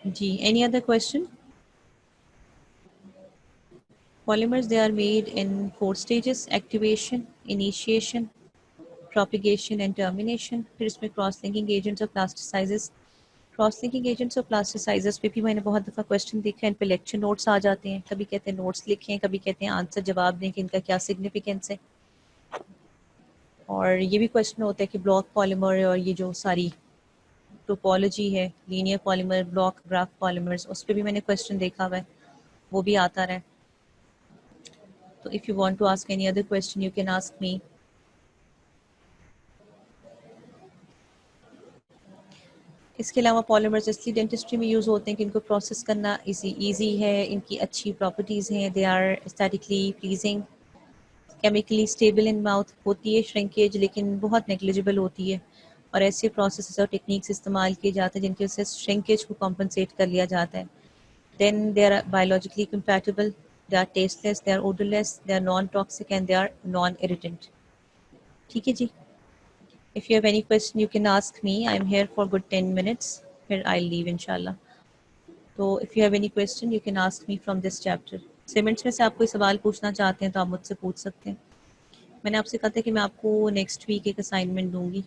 जी, any other question? Polymers, they are made in 4 stages: activation, initiation, propagation and termination. फिर इसमें क्रॉस लिंकिंग एजेंट्स और प्लास्टिसाइजेस. क्रॉस लिंकिंग एजेंट्स और प्लास्टिसाइजेस पे भी मैंने बहुत दफ़ा क्वेश्चन देखा है. इन पे लेक्चर नोट्स आ जाते हैं. कभी कहते हैं नोट्स लिखें, कभी कहते हैं आंसर जवाब दें कि इनका क्या सिग्निफिकेंस है. और ये भी क्वेश्चन होता है कि ब्लॉक पॉलीमर और ये जो सारी टोपोलॉजी है, linear polymer, block, graph polymers, उस पर भी मैंने क्वेश्चन देखा हुआ है, वो भी आता रहा है. So if you want to ask any other question, you can ask me. इसके अलावा पॉलीमर्स इसलिए डेंटिस्ट्री में यूज़ होते हैं कि इनको प्रोसेस करना इजी है, इनकी अच्छी प्रॉपर्टीज़ हैं. They are aesthetically pleasing, chemically stable in mouth. होती है श्रिंकेज लेकिन बहुत नेग्लिजिबल होती है, और ऐसे प्रोसेस और टेक्निक्स इस्तेमाल किए जाते हैं जिनकी वजह से श्रिंकेज को कॉम्पनसेट कर लिया जाता है. Then they are biologically compatible, they are tasteless, they are odorless, they are non toxic and they are non irritant. ठीक है जी? If you have any question, you can ask me. I'm here for good 10 minutes. फिर I'll leave inshallah. तो if you have any question, you can ask me from this chapter. Cements में से आप कोई सवाल पूछना चाहते हैं तो आप मुझसे पूछ सकते हैं. मैंने आपसे कहा था कि मैं आपको नेक्स्ट वीक एक असाइनमेंट दूंगी.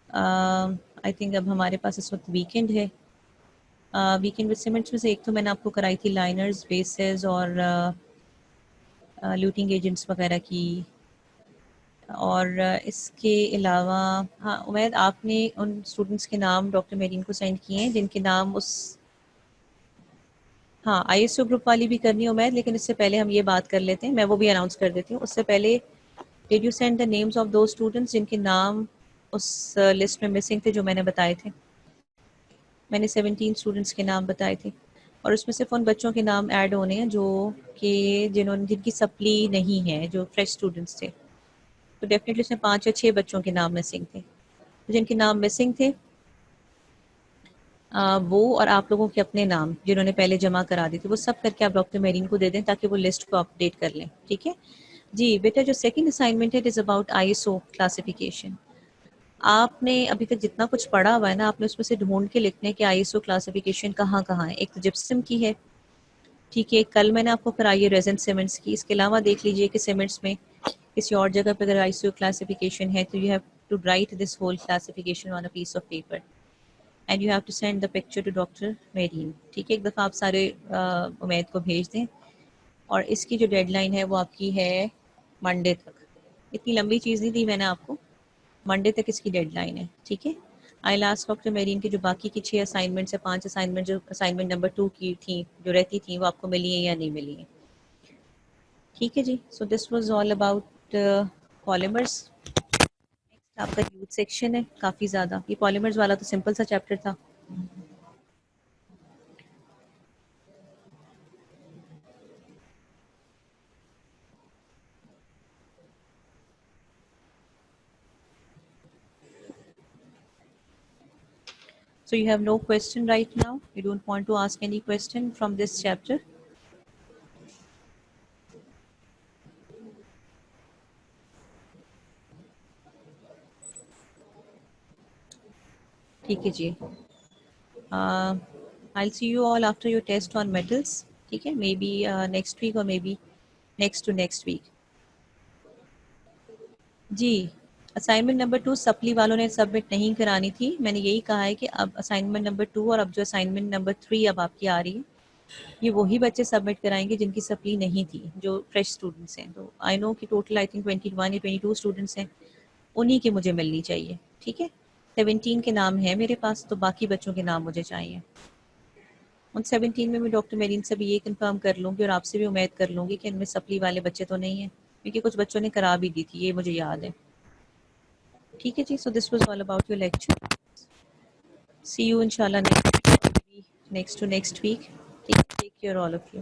आई थिंक अब हमारे पास इस वक्त वीकेंड है. वीकेंड विद सीमेंट्स में से एक तो मैंने आपको कराई थी लाइनर्स, बेसेस और लूटिंग एजेंट्स वगैरह की. और इसके अलावा हाँ उमैद, आपने उन स्टूडेंट्स के नाम डॉक्टर मेरीन को सेंड किए हैं जिनके नाम उस हाँ ISO ग्रुप वाली भी करनी है उमैद, लेकिन इससे पहले हम ये बात कर लेते हैं, मैं वो भी अनाउंस कर देती हूँ. उससे पहले did you send the names of दो स्टूडेंट्स जिनके नाम उस लिस्ट में मिसिंग थे जो मैंने बताए थे? मैंने 17 स्टूडेंट्स के नाम बताए थे और उसमें सिर्फ उन बच्चों के नाम ऐड होने हैं जो कि जिनकी सप्ली नहीं है, जो फ्रेश स्टूडेंट्स थे. तो डेफिनेटली उसमें 5 या 6 बच्चों के नाम मिसिंग थे. तो जिनके नाम मिसिंग थे वो और आप लोगों के अपने नाम जिन्होंने पहले जमा करा दी थी वो सब करके आप डॉक्टर मेरीन को दे दें ताकि वो लिस्ट को अपडेट कर लें, ठीक है जी। बेटा जो सेकंड असाइनमेंट है it is about ISO classification. आपने अभी तक जितना कुछ पढ़ा हुआ है ना, आपने उसमें से ढूंढ के लिखना है कि आईएसओ क्लासिफिकेशन कहाँ कहाँ है। एक तो जिप्सम की है, ठीक है, कल मैंने आपको कराई है रेजिन सीमेंट्स की। इसके अलावा देख लीजिए कि सीमेंट्स में किसी और जगह पर अगर आईएसओ क्लासिफिकेशन है तो you have to write this whole classification on a piece of paper and you have to send the picture to doctor Merin, ठीक है। एक दफ़ा आप सारे उमैद को भेज दें और इसकी जो डेडलाइन है वो आपकी है मंडे तक। इतनी लंबी चीज़ नहीं दी मैंने आपको, मंडे तक इसकी डेडलाइन है, ठीक है। आई लास्ट डॉक्टर मेरीन की जो बाकी की 6 असाइनमेंट्स है, 5 असाइनमेंट जो असाइनमेंट नंबर 2 की थी जो रहती थी वो आपको मिली है या नहीं मिली है, ठीक है जी। So this was all about polymers. Next आपका यूथ सेक्शन है काफ़ी ज़्यादा। ये पॉलीमर्स वाला तो सिंपल सा चैप्टर था। So you have no question right now? You don't want to ask any question from this chapter? ठीक है जी। I'll see you all after your test on metals, ठीक है, maybe next week or maybe next to next week। जी, assignment number 2 supply वालों ने submit नहीं करानी थी। मैंने यही कहा है कि अब असाइनमेंट नंबर 2 और अब जो असाइनमेंट नंबर 3 अब आपकी आ रही है, ये वही बच्चे सबमिट कराएंगे जिनकी सप्ली नहीं थी, जो फ्रेश स्टूडेंट्स हैं। तो आई नो कि टोटल आई थिंक 21 या 22 स्टूडेंट्स हैं, उन्हीं की मुझे मिलनी चाहिए, ठीक है। 17 के नाम है मेरे पास, तो बाकी बच्चों के नाम मुझे चाहिए। उन 17 में मैं डॉक्टर मेरीन से भी ये कंफर्म कर लूँगी और आपसे भी उम्मीद कर लूँगी कि इनमें सप्ली वाले बच्चे तो नहीं हैं, क्योंकि कुछ बच्चों ने करा भी दी थी, ये मुझे याद है, ठीक है जी। So this was all about your lecture. See you इंशाल्लाह next to next week. Take care all of you.